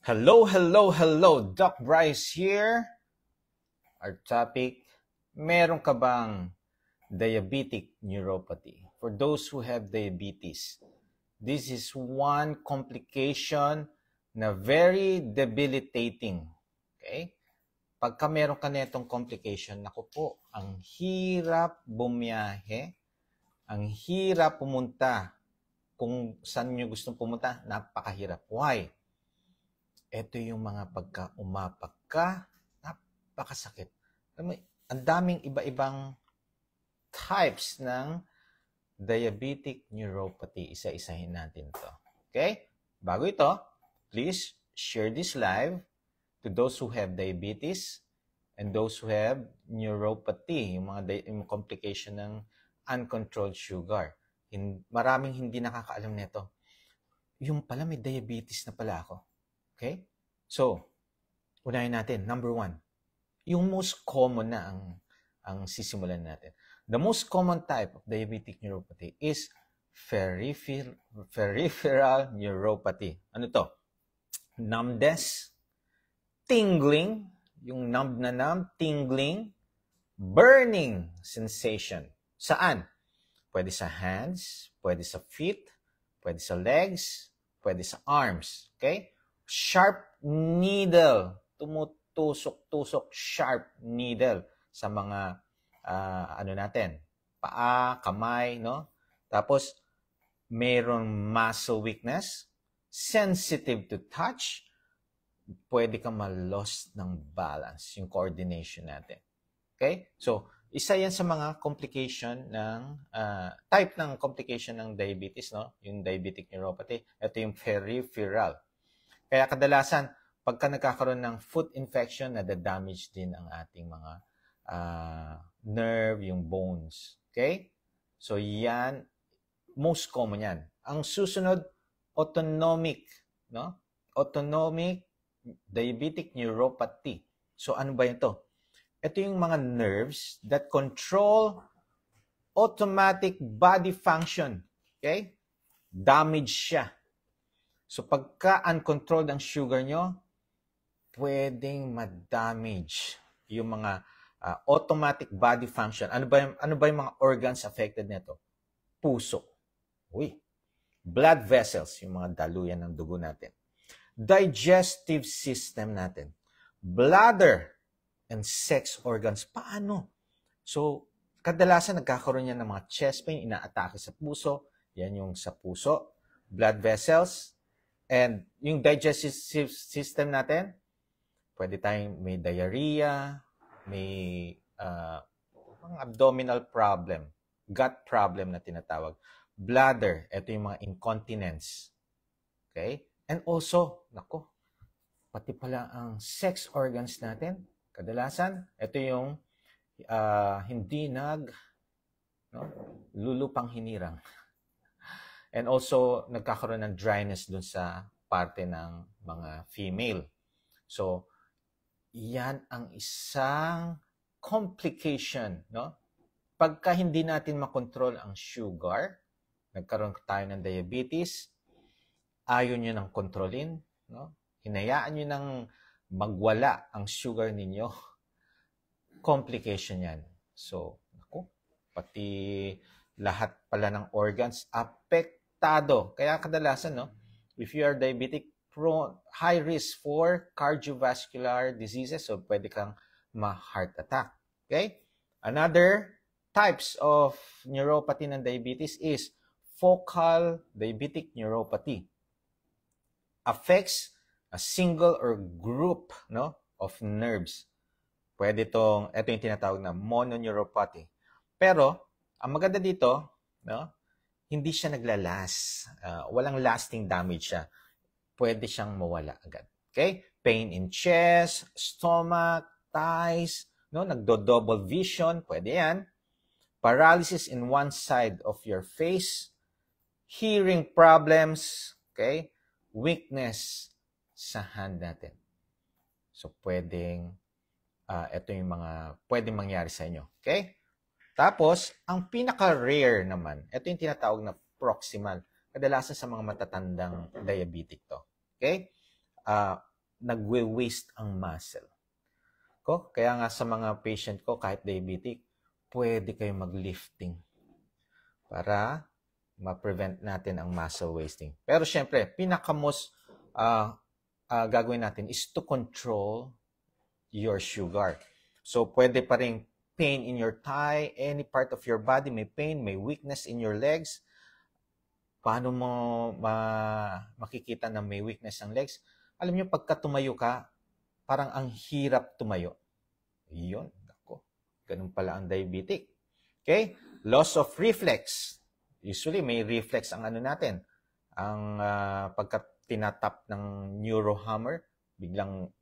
Hello, hello, hello! Doc Bryce here. Our topic, meron ka bang diabetic neuropathy? For those who have diabetes, this is one complication na very debilitating. Okay? Pagka meron ka netong complication, naku po, ang hirap bumiyahe, ang hirap pumunta. Kung saan nyo gustong pumunta, napakahirap. Why? Ito yung mga pagka-umapak ka, napakasakit. Ang daming iba-ibang types ng diabetic neuropathy. Isa-isahin natin to. Okay? Bago ito, please share this live to those who have diabetes and those who have neuropathy, yung complication ng uncontrolled sugar. Maraming hindi nakakaalam nito. Yung pala may diabetes na pala ako. Okay? So, unahin natin. Number 1. Yung most common na ang sisimulan natin. The most common type of diabetic neuropathy is peripheral neuropathy. Ano to? Numbness, tingling, yung numb na numb, tingling, burning sensation. Saan? Pwede sa hands, pwede sa feet, pwede sa legs, pwede sa arms. Okay? Sharp needle, tumutusok-tusok sharp needle sa mga paa, kamay, no? Tapos mayroong muscle weakness, sensitive to touch, pwede kang ma-lost ng balance, yung coordination natin. Okay? So, isa yan sa mga complication ng type ng complication ng diabetes, no? Yung diabetic neuropathy. Ito yung peripheral. Kaya kadalasan, pagka nagkakaroon ng foot infection, nadadamage din ang ating mga nerve, yung bones. Okay? So, yan, most common yan. Ang susunod, autonomic, no? Autonomic diabetic neuropathy. So, ano ba ito? Ito yung mga nerves that control automatic body function. Okay? Damage siya. So, pagka uncontrolled ang sugar nyo, pwedeng ma-damage yung mga automatic body function. Ano ba yung mga organs affected nito? Puso. Blood vessels, yung mga daluyan ng dugo natin. Digestive system natin. Bladder and sex organs. Paano? So, kadalasan nagkakaroon yan ng mga chest pain, inaatake sa puso. Yan yung sa puso. Blood vessels. And yung digestive system natin, pwede tayong may diarrhea, may abdominal problem, gut problem na tinatawag. Bladder, ito yung mga incontinence. Okay? And also, pati pala ang sex organs natin, kadalasan, ito yung hindi lulupang hinirang. And also, nagkakaroon ng dryness dun sa parte ng mga female. So, yan ang isang complication, no? Pagka hindi natin makontrol ang sugar, nagkaroon tayo ng diabetes, ayaw nyo nang kontrolin, no? Hinayaan nyo nang magwala ang sugar ninyo. Complication yan. So, pati lahat pala ng organs apektado. Kaya kadalasan, no, if you are diabetic, high risk for cardiovascular diseases, so pwede kang ma-heart attack. Okay? Another types of neuropathy ng diabetes is focal diabetic neuropathy. Affects a single or group, no, of nerves. Pwede ito yung tinatawag na mononeuropathy. Pero, ang maganda dito, no, hindi siya naglalas. Walang lasting damage siya. Pwede siyang mawala agad. Okay? Pain in chest, stomach, thighs, no, nagdo-double vision, pwede yan. Paralysis in one side of your face, hearing problems, okay? Weakness sa hand natin. So, ito yung mga pwedeng mangyari sa inyo. Okay? Tapos, ang pinaka-rare naman, ito yung tinatawag na proximal. Kadalasan sa mga matatandang diabetic to. Okay? nagwe-waste ang muscle. Kaya nga sa mga patient ko, kahit diabetic, pwede kayo mag-lifting para ma-prevent natin ang muscle wasting. Pero syempre, pinaka-most gagawin natin is to control your sugar. So, pwede pa rin pain in your thigh, any part of your body, may pain, may weakness in your legs. Paano mo makikita na may weakness ang legs? Alam niyo, pagka tumayo ka, parang ang hirap tumayo. Yun, ako. Ganun pala ang diabetic. Okay? Loss of reflex. Usually, may reflex ang ano natin. Ang pagka tinatap ng neurohammer, biglang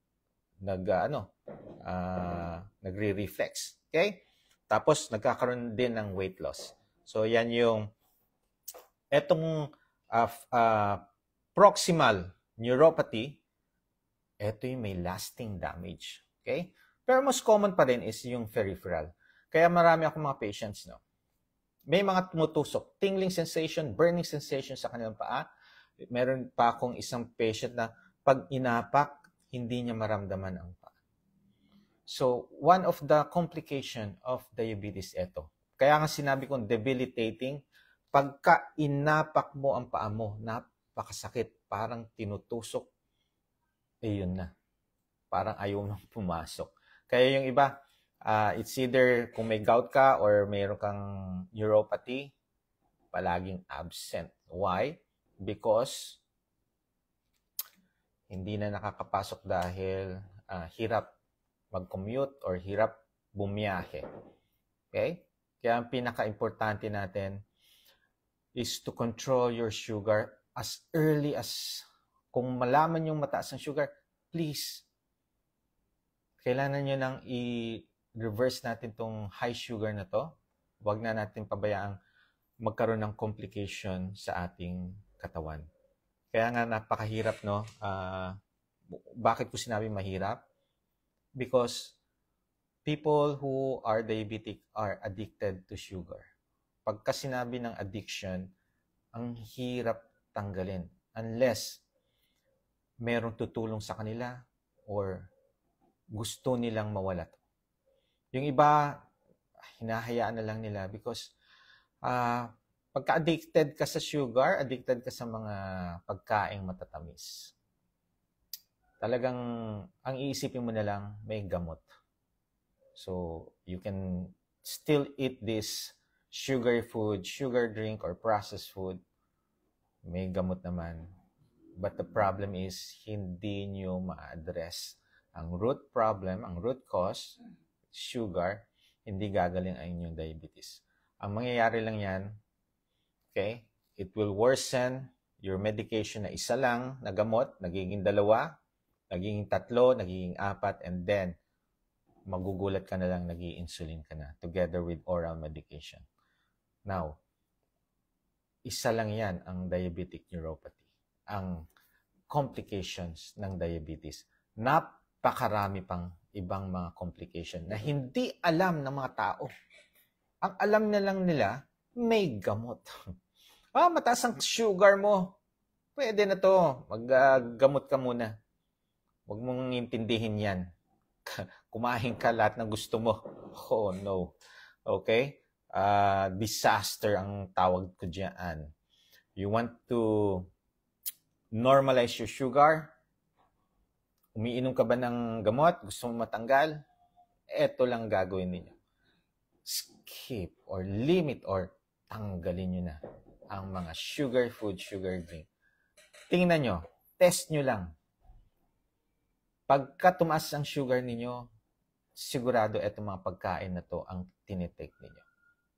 nagre-reflex. Okay? Tapos, nagkakaroon din ng weight loss. So, yan yung etong proximal neuropathy, ito yung may lasting damage. Okay? Pero most common pa rin is yung peripheral. Kaya marami akong mga patients, no? May mga tumutusok, tingling sensation, burning sensation sa kanilang paa. Meron pa akong isang patient na pag inapak, hindi niya maramdaman ang paa. So, one of the complication of diabetes ito. Kaya nga sinabi kong debilitating, pagka inapak mo ang paa mo, napakasakit, parang tinutusok, yun na. Parang ayaw nang pumasok. Kaya yung iba, it's either kung may gout ka or mayroon kang neuropathy, palaging absent. Why? Because hindi na nakakapasok dahil hirap mag-commute or hirap bumiyahe. Okay? Kaya ang pinaka-importante natin is to control your sugar as early as kung malaman yung mataas ang sugar, please, kailangan nyo nang i-reverse natin tong high sugar na to. Huwag na natin pabayaang magkaroon ng complication sa ating katawan. Kaya nga napakahirap, no? Bakit ko sinabi mahirap? Because people who are diabetic are addicted to sugar. Pagka sinabi ng addiction, ang hirap tanggalin unless merong tutulong sa kanila or gusto nilang mawala to. Yung iba, hinahayaan na lang nila because pagka-addicted ka sa sugar, addicted ka sa mga pagkaing matatamis. Talagang, ang iisipin mo na lang, may gamot. So, you can still eat this sugary food, sugar drink, or processed food. May gamot naman. But the problem is, hindi nyo ma-address ang root problem, ang root cause, sugar, hindi gagaling ang inyong diabetes. Ang mangyayari lang yan, okay, it will worsen your medication na isa lang na gamot, nagiging 2, nagiging 3, nagiging 4, and then magugulat ka na lang, nag-i-insulin ka na together with oral medication. Now, isa lang yan ang diabetic neuropathy. Ang complications ng diabetes. Napakarami pang ibang mga complication na hindi alam ng mga tao. Ang alam na lang nila, may gamot. Mataas ang sugar mo. Pwede na to. Maggamot ka muna. Huwag mong intindihin yan. Kumain ka lahat ng gusto mo. Oh no. Okay? Disaster ang tawag ko dyan. You want to normalize your sugar? Umiinom ka ba ng gamot? Gusto mo matanggal? Ito lang gagawin ninyo. Skip or limit or tanggalin nyo na ang mga sugar food, sugar drink. Tingnan nyo. Test nyo lang. Pagka tumaas ang sugar ninyo, sigurado itong mga pagkain na to ang tinitake ninyo.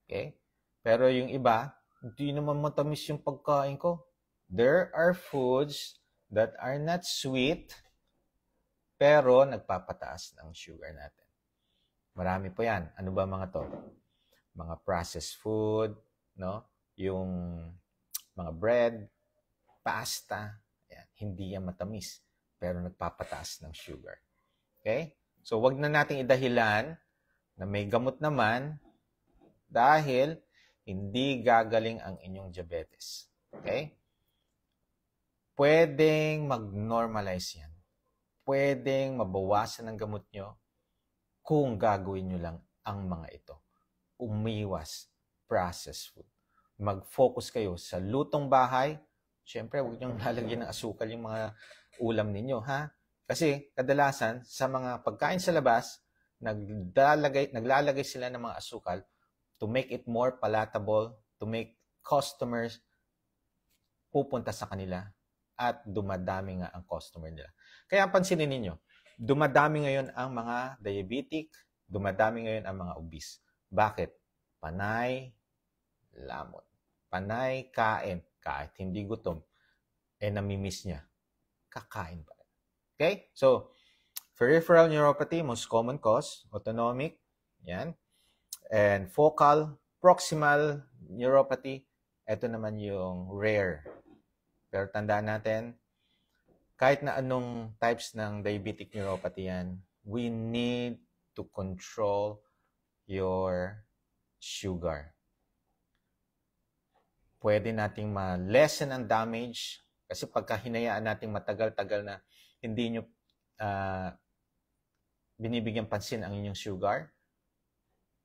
Okay? Pero yung iba, hindi naman matamis yung pagkain ko. There are foods that are not sweet, pero nagpapataas ng sugar natin. Marami po yan. Ano ba mga to? Mga processed food, no? Yung mga bread, pasta, yan. Hindi yan matamis, pero nagpapataas ng sugar. Okay? So, wag na nating idahilan na may gamot naman dahil hindi gagaling ang inyong diabetes. Okay? Pwedeng mag-normalize yan. pwedeng mabawasan ng gamot nyo kung gagawin nyo lang ang mga ito. Umiwas processed food. Mag-focus kayo sa lutong bahay. Siyempre, huwag nyo lalagyan ng asukal yung mga ulam ninyo, ha? Kasi kadalasan, sa mga pagkain sa labas, naglalagay sila ng mga asukal to make it more palatable, to make customers pupunta sa kanila at dumadami nga ang customer nila. Kaya pansinin ninyo, dumadami ngayon ang mga diabetic, dumadami ngayon ang mga obese. Bakit? Panay lamon. Panay kain. Kahit hindi gutom, namimiss niya. Kakain pa rin. Okay? So, peripheral neuropathy, most common cause, autonomic, yan. And focal, proximal neuropathy, ito naman yung rare. Pero tandaan natin, kahit na anong types ng diabetic neuropathy yan, we need to control your sugar. Pwede nating ma-lessen ang damage kasi pagka hinayaan nating matagal-tagal na hindi nyo binibigyan pansin ang inyong sugar,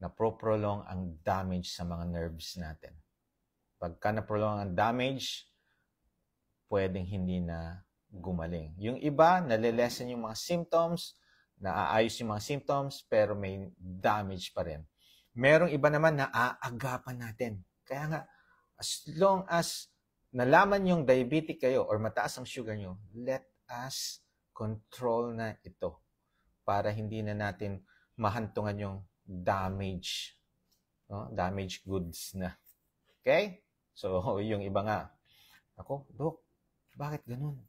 na-prolong ang damage sa mga nerves natin. Pagka na-prolong ang damage, pwedeng hindi na gumaling. Yung iba, nalilesen yung mga symptoms, naaayos yung mga symptoms, pero may damage pa rin. Merong iba naman na aagapan natin. Kaya nga, as long as nalaman yung diabetic kayo or mataas ang sugar nyo, let us control na ito para hindi na natin mahantungan yung damage. No? Damage goods na. Okay? So, yung iba nga, ako, Dok, bakit ganun?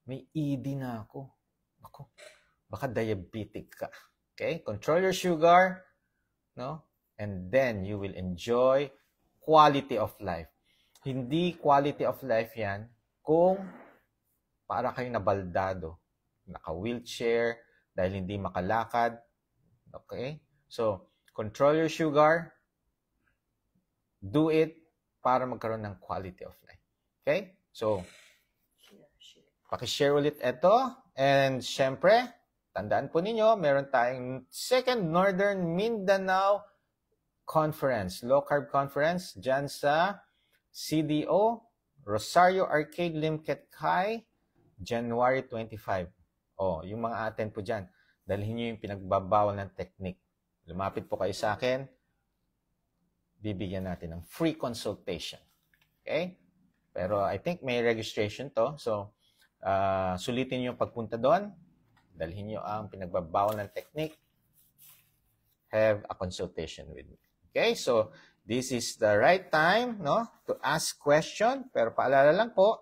May ED na ako. Ako, baka diabetic ka. Okay? Control your sugar, no? And then you will enjoy quality of life. Hindi quality of life yan kung para kayo nabaldado, naka-wheelchair, dahil hindi makalakad. Okay? So, control your sugar. Do it para magkaroon ng quality of life. Okay? So, pakishare ulit ito. And syempre, tandaan po ninyo, meron tayong second Northern Mindanao Conference, Low Carb Conference, dyan sa CDO, Rosario Arcade Limket Kai, January 25. Yung mga attend po dyan, dalhin nyo yung pinagbabawal ng technique. Lumapit po kayo sa akin, bibigyan natin ng free consultation. Okay? Pero I think may registration to. So, sulitin nyo yung pagpunta doon. Dalhin nyo ang pinagbabawal ng technique. Have a consultation with me. Okay? So, this is the right time, no, to ask question. Pero paalala lang po,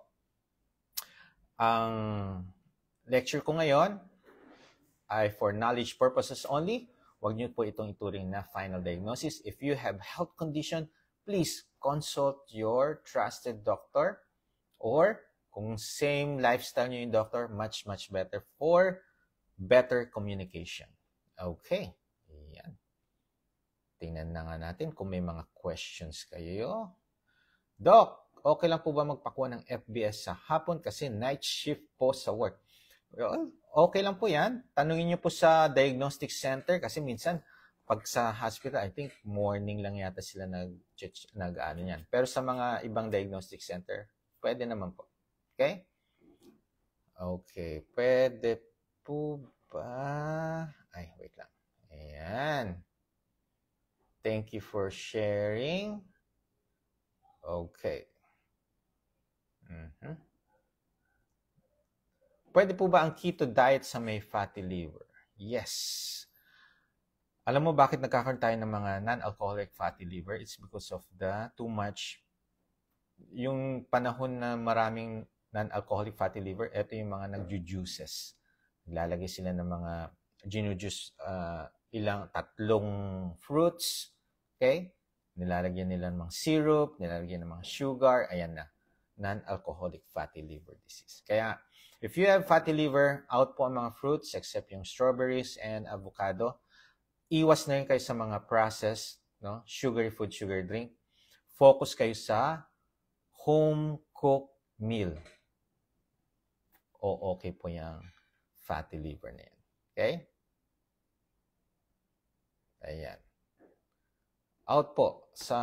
ang lecture ko ngayon ay for knowledge purposes only. Huwag niyo po itong ituring na final diagnosis. If you have health condition, please consult your trusted doctor. Or kung same lifestyle niyo yung doctor, much, much better for better communication. Okay. Yan. Tingnan na nga natin kung may mga questions kayo. Doc, okay lang po ba magpakuha ng FBS sa hapon kasi night shift po sa work? Well, okay lang po yan. Tanungin niyo po sa diagnostic center kasi minsan pag sa hospital, I think morning lang yata sila nag-ano yan. Pero sa mga ibang diagnostic center, pwede naman po. Okay? Okay. Pwede po ba? Ay, wait lang. Ayan. Thank you for sharing. Okay. Pwede po ba ang keto diet sa may fatty liver? Yes. Alam mo bakit nagkakaroon tayo ng mga non-alcoholic fatty liver? It's because of the too much. Yung panahon na maraming non-alcoholic fatty liver, ito yung mga nag-juices. Naglalagay sila ng mga ginujuice, tatlong fruits. Okay? Nilalagyan nila ng mga syrup, nilalagyan ng mga sugar, ayan na. Non-alcoholic fatty liver disease. Kaya, if you have fatty liver, out po ang mga fruits except yung strawberries and avocado. Iwas na rin kayo sa mga processed, no? Sugary food, sugar drink. Focus kayo sa home-cooked meal. O okay po yung fatty liver na yan. Okay? Ayan. Out po sa,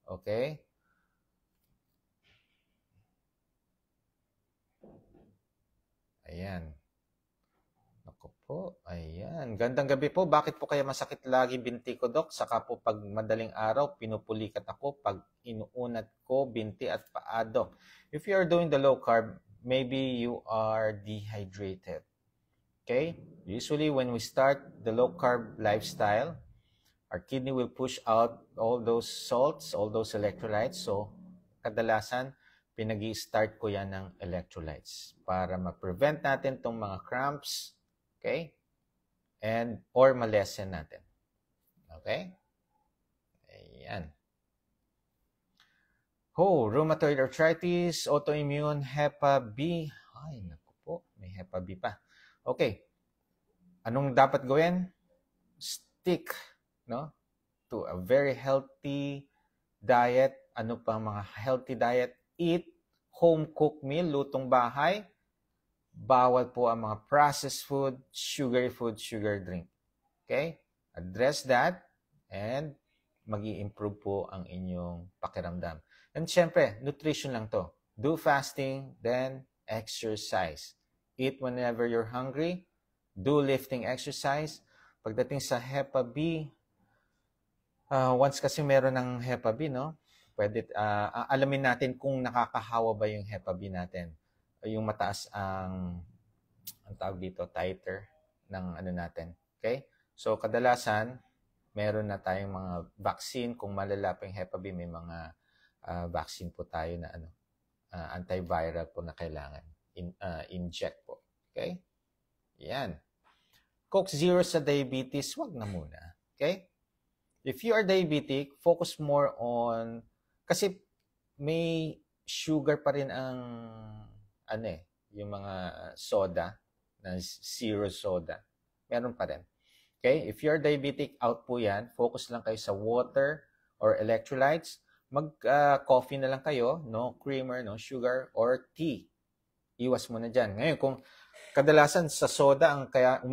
okay? Ayan. Ako po, ayan. Gandang gabi po. Bakit po kaya masakit lagi binti ko, Dok? Saka po pag madaling araw, pinupulikat ako pag inuunat ko binti at paa, Dok. If you are doing the low carb, maybe you are dehydrated. Okay? Usually when we start the low carb lifestyle, our kidney will push out all those salts, all those electrolytes. So, kadalasan, pinag-i-start ko yan ng electrolytes para ma-prevent natin itong mga cramps, okay? And, or ma-lessen natin. Okay? Ayan. Oh, rheumatoid arthritis, autoimmune, Hepa B. Ay, naku po, may Hepa B pa. Okay. Anong dapat gawin? Stick, no? To a very healthy diet. Ano pa mga healthy diet? Eat home-cooked meal, lutong bahay. Bawal po ang mga processed food, sugar drink. Okay? Address that and mag-i-improve po ang inyong pakiramdam. And syempre, nutrition lang to. Do fasting, then exercise. Eat whenever you're hungry. Do lifting exercise. Pagdating sa Hepa B, once kasi meron ng Hepa B, no? Pwede, alamin natin kung nakakahawa ba yung Hepa B natin. Yung mataas ang tawag dito, titer ng ano natin. Okay? So, kadalasan, meron na tayong mga vaccine. Kung malala pa yung Hepa B, may mga vaccine po tayo na antiviral po na kailangan inject po. Okay? Yan. Coke Zero sa diabetes, wag na muna. Okay? If you are diabetic, focus more on, kasi may sugar pa rin ang, yung mga soda, na zero soda. Meron pa rin. Okay? If you are diabetic, out po yan. Focus lang kayo sa water or electrolytes. Mag-coffee na lang kayo, no creamer, no sugar, or tea. Iwas mo na dyan. Ngayon, kung kadalasan sa soda, ang kaya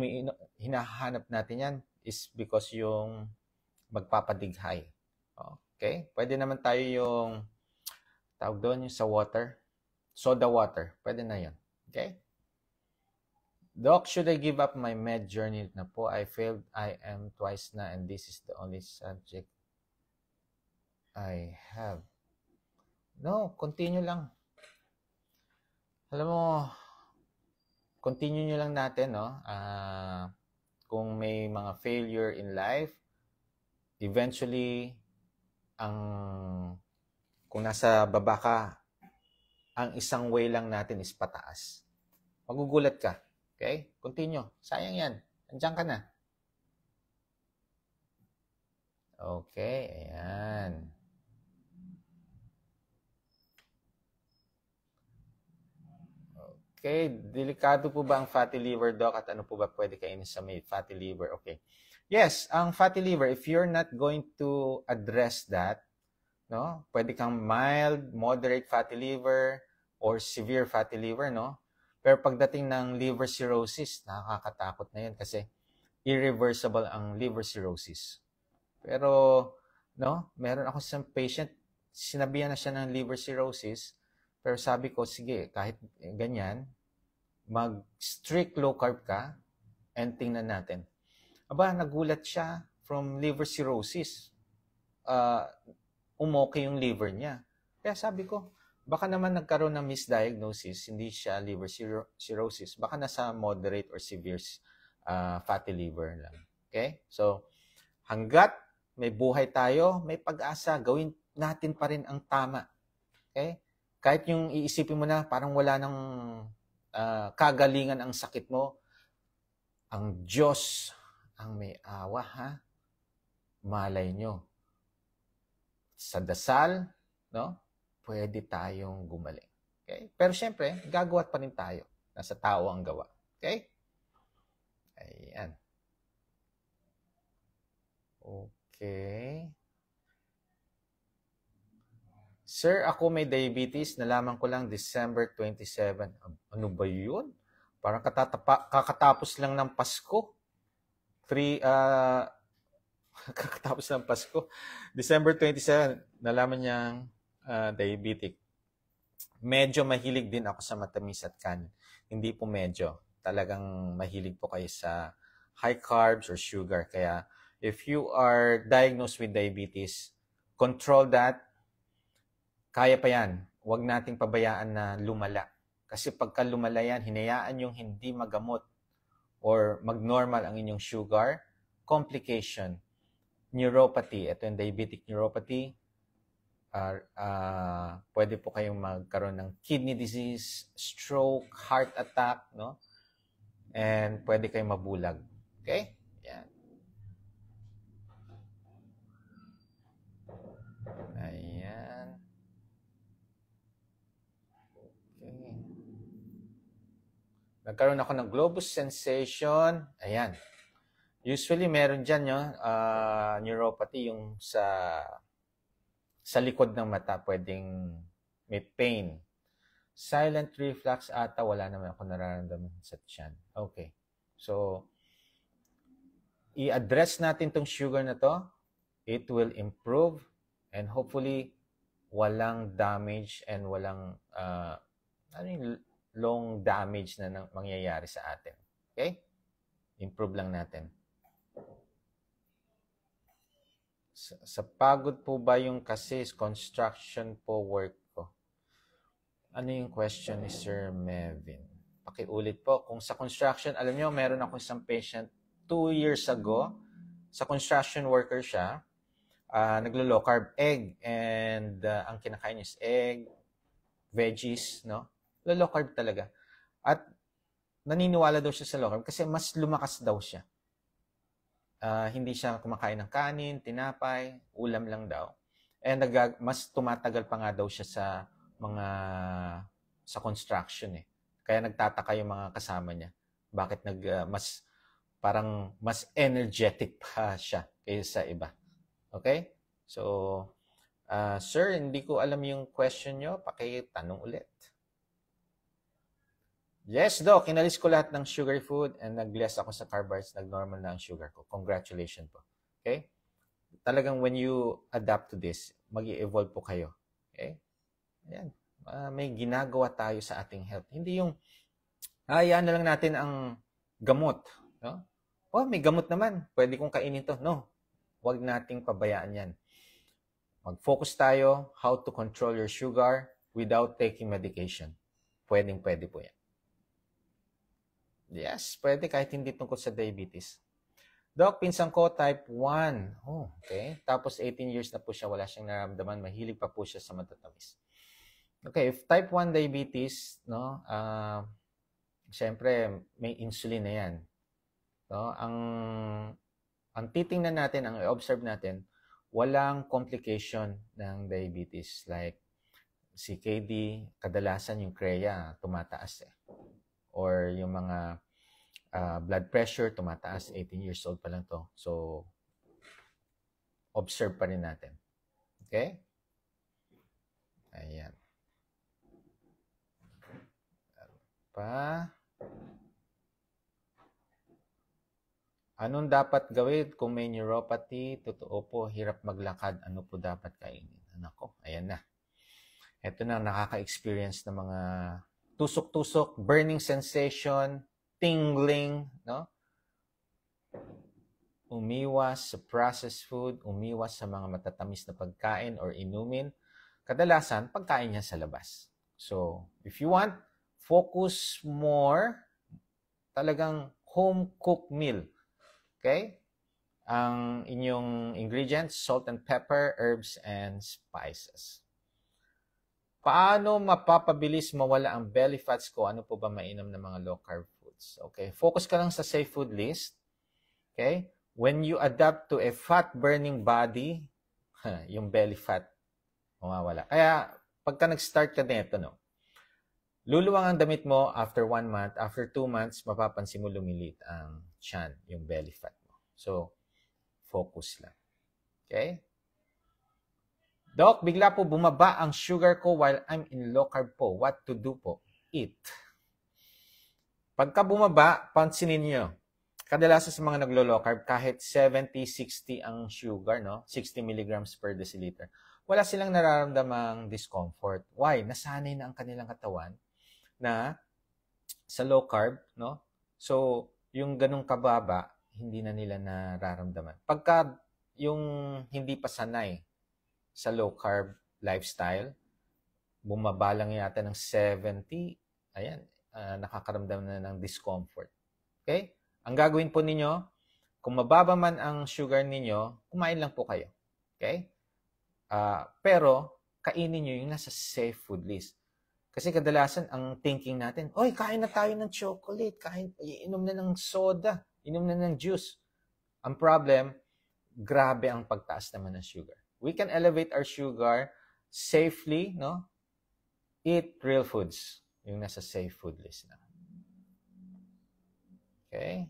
hinahanap natin yan is because yung magpapadighay. Okay? Pwede naman tayo yung, tawag doon, yung sa water. Soda water. Pwede na yun. Okay? Doc, should I give up my med journey na po? I failed IM twice na and this is the only subject I have. No, continue lang. Alam mo, continue nyo lang natin, no? Kung may mga failure in life, eventually, kung nasa baba ka, ang isang way lang natin is pataas. Magugulat ka. Okay? Continue. Sayang yan. Andiyan ka na. Okay. Ayan. Okay. Delikado po ba ang fatty liver, Doc? At ano po ba pwede kainin sa may fatty liver? Okay. Yes, ang fatty liver, if you're not going to address that, no? Pwede kang mild, moderate fatty liver, or severe fatty liver, no? Pero pagdating ng liver cirrhosis, nakakatakot na yan kasi irreversible ang liver cirrhosis. Pero, no, meron ako isang patient, sinabihan na siya ng liver cirrhosis, pero sabi ko, sige, kahit ganyan, mag-strict low carb ka, and tingnan natin. Aba, nagulat siya from liver cirrhosis. Umokay yung liver niya. Kaya sabi ko, baka naman nagkaroon ng misdiagnosis, hindi siya liver cirrhosis. Baka nasa moderate or severe fatty liver lang. Okay? So, hanggat may buhay tayo, may pag-asa, gawin natin pa rin ang tama. Okay? Kahit yung iisipin mo na parang wala ng kagalingan ang sakit mo, ang Diyos ang may awa, ha? Malay nyo. Sa dasal, no? Pwede tayong gumaling. Okay? Pero syempre, gagawa pa rin tayo. Nasa tao ang gawa. Okay? Ayan. Okay. Sir, ako may diabetes. Nalaman ko lang December 27. Ano ba yun? Parang kakatapos lang ng Pasko. Kakatapos ng Pasko. December 27, nalaman niyang diabetic. Medyo mahilig din ako sa matamis at kanin. Hindi po medyo. Talagang mahilig po kayo sa high carbs or sugar. Kaya if you are diagnosed with diabetes, control that. Kaya pa yan. Huwag nating pabayaan na lumala. Kasi pagka lumala yan, hinayaan yung hindi magamot or mag-normal ang inyong sugar, complication, neuropathy, ito yung diabetic neuropathy, pwede po kayong magkaroon ng kidney disease, stroke, heart attack, no? And pwede kayong mabulag. Okay? Yan. Ayan. Okay. Nagkaroon ako ng globus sensation. Ayan. Usually, meron dyan yung neuropathy, yung sa likod ng mata, pwedeng may pain. Silent reflux ata, wala naman ako nararamdaman sa tiyan. Okay. So, i-address natin tong sugar na to. It will improve and hopefully, walang damage and walang long damage na mangyayari sa atin. Okay? Improve lang natin. Sa pagod po ba yung kasi construction po work ko? Ano yung question ni Sir Mevin? Pakiulit po. Kung sa construction, alam nyo, meron ako isang patient 2 years ago. Sa construction worker siya. Naglo-low carb egg. And ang kinakain niya is egg, veggies, no? Low carb talaga. At naniniwala daw siya sa low carb kasi mas lumakas daw siya. Hindi siya kumakain ng kanin, tinapay, ulam lang daw. And mas tumatagal pa nga daw siya sa construction eh. Kaya nagtataka yung mga kasama niya. Bakit parang mas energetic pa siya kaysa sa iba. Okay? So, sir, hindi ko alam yung question nyo. Pakitanong ulit. Yes, Doc. Inalis ko lahat ng sugar food and nag-less ako sa carbohydrates. Nag-normal na ang sugar ko. Congratulations po. Okay? Talagang when you adapt to this, mag-i-evolve po kayo. Okay? Ayan. May ginagawa tayo sa ating health. Hindi yung, hayaan na lang natin ang gamot. No? Oh, may gamot naman. Pwede kong kainin to. No. Huwag nating pabayaan yan. Mag-focus tayo how to control your sugar without taking medication. Pwedeng-pwede po yan. Yes, pwede kahit hindi tungkol sa diabetes. Doc, pinsan ko type 1. Oh, okay. Tapos 18 years na po siya, wala siyang nararamdaman, mahilig pa po siya sa matatamis. Okay, if type 1 diabetes, no, siyempre may insulin na yan. No, ang titingnan natin, ang i-observe natin, walang complication ng diabetes like CKD, kadalasan yung CREA tumataas eh. Or yung mga blood pressure, tumataas, 18 years old pa lang to. So, observe pa rin natin. Okay? Ayan. Anong dapat gawin kung may neuropathy? Totoo po, hirap maglakad. Ano po dapat kainin? Nako, ayan na. Ito na, nakaka-experience ng mga tusok-tusok, burning sensation, tingling, no? Umiwas sa processed food, umiwas sa mga matatamis na pagkain or inumin. Kadalasan, pagkain niya sa labas. So, if you want, focus more talagang home-cooked meal. Okay? Ang inyong ingredients, salt and pepper, herbs, and spices. Paano mapapabilis mawala ang belly fats ko? Ano po ba mainam ng mga low-carb foods? Okay, focus ka lang sa safe food list. Okay? When you adapt to a fat-burning body, yung belly fat, mawawala. Kaya, pagka nag-start ka nito, no, luluwang ang damit mo after 1 month, after 2 months, mapapansin mo lumilit ang tiyan, yung belly fat mo. So, focus lang. Okay? Doc, bigla po bumaba ang sugar ko while I'm in low carb po. What to do po? Eat. Pagka bumaba, pansinin nyo, kadalasan sa mga naglo-low carb, kahit 70, 60 ang sugar, no? 60 milligrams per deciliter, wala silang nararamdamang discomfort. Why? Nasanay na ang kanilang katawan na sa low carb, no? So, yung ganong kababa, hindi na nila nararamdaman. Pagka yung hindi pa sanay sa low carb lifestyle, bumaba lang yata ng 70, ayan, nakakaramdam na ng discomfort. Okay? Ang gagawin po ninyo, kung mababa man ang sugar ninyo, kumain lang po kayo. Okay? Pero, kainin nyo yung nasa safe food list. Kasi kadalasan, ang thinking natin, oy, kain na tayo ng chocolate, inom na ng soda, inom na ng juice. Ang problem, grabe ang pagtaas naman ng sugar. We can elevate our sugar safely, no? Eat real foods, yung nasa safe food list na. Okay?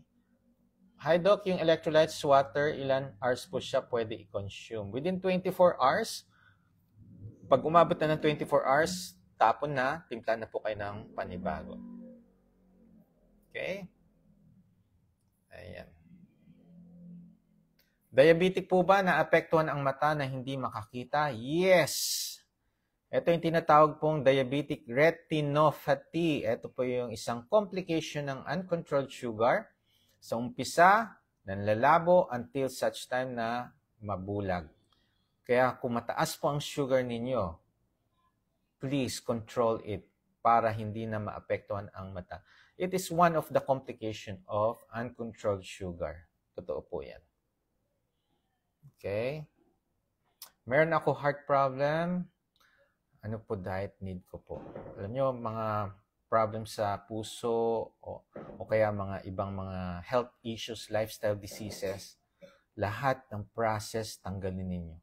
Hi, Doc, yung electrolytes, water, ilan hours po siya pwede i-consume? Within 24 hours, pag umabot na ng 24 hours, tapon na, timpla na po kayo ng panibago. Okay? Ayan. Diabetic po ba naapektuhan ang mata na hindi makakita? Yes! Ito yung tinatawag pong diabetic retinopathy. Ito po yung isang complication ng uncontrolled sugar. Sa umpisa, nanlalabo until such time na mabulag. Kaya kung mataas po ang sugar ninyo, please control it para hindi na maapektuhan ang mata. It is one of the complications of uncontrolled sugar. Totoo po yan. Okay? Meron ako heart problem. Ano po diet need ko po? Alam nyo, mga problems sa puso o kaya mga ibang mga health issues, lifestyle diseases, lahat ng process tanggalin ninyo.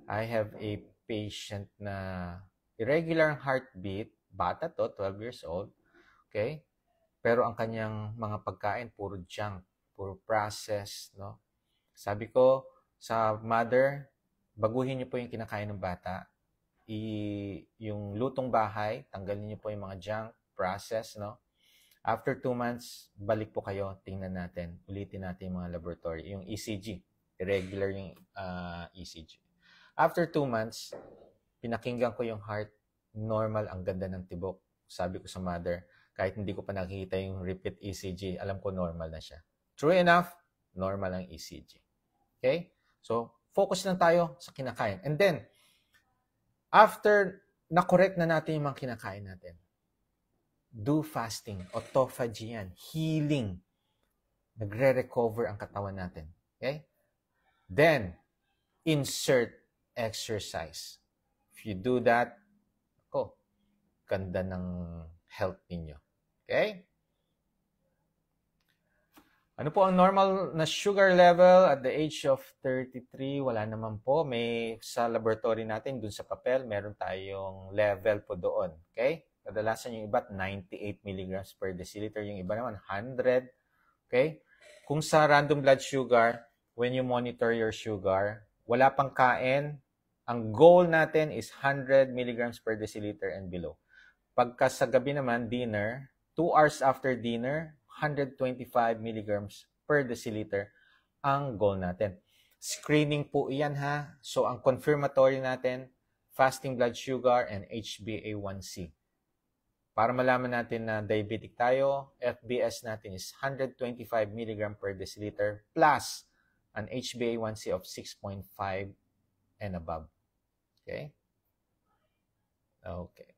I have a patient na irregular heartbeat, bata to, 12 years old, okay? Pero ang kanyang mga pagkain, puro junk, puro processed, no? Sabi ko sa mother, baguhin niyo po yung kinakain ng bata. Yung lutong bahay, tanggalin niyo po yung mga junk, processed, no? After 2 months, balik po kayo, tingnan natin, ulitin natin yung mga laboratory, yung ECG, irregular yung ECG. After 2 months, pinakinggan ko yung heart, normal, ang ganda ng tibok. Sabi ko sa mother, kahit hindi ko pa nakikita yung repeat ECG, alam ko normal na siya. True enough, normal ang ECG. Okay? So, focus lang tayo sa kinakain. And then, after na-correct na natin yung mga kinakain natin, do fasting, autophagy yan, healing. Nagre-recover ang katawan natin. Okay? Then, insert exercise. If you do that, ganda ng health ninyo. Okay? Ano po ang normal na sugar level at the age of 33? Wala naman po. May sa laboratory natin, dun sa papel, meron tayong level po doon. Okay? Kadalasan yung iba, 98 milligrams per deciliter. Yung iba naman, 100. Okay? Kung sa random blood sugar, when you monitor your sugar, wala pang kain, ang goal natin is 100 milligrams per deciliter and below. Pagka sa gabi naman, dinner, 2 hours after dinner, 125 milligrams per deciliter ang goal natin. Screening po iyan ha. So, ang confirmatory natin, fasting blood sugar and HbA1c. Para malaman natin na diabetic tayo, FBS natin is 125 milligram per deciliter plus an HbA1c of 6.5 and above. Okay? Okay.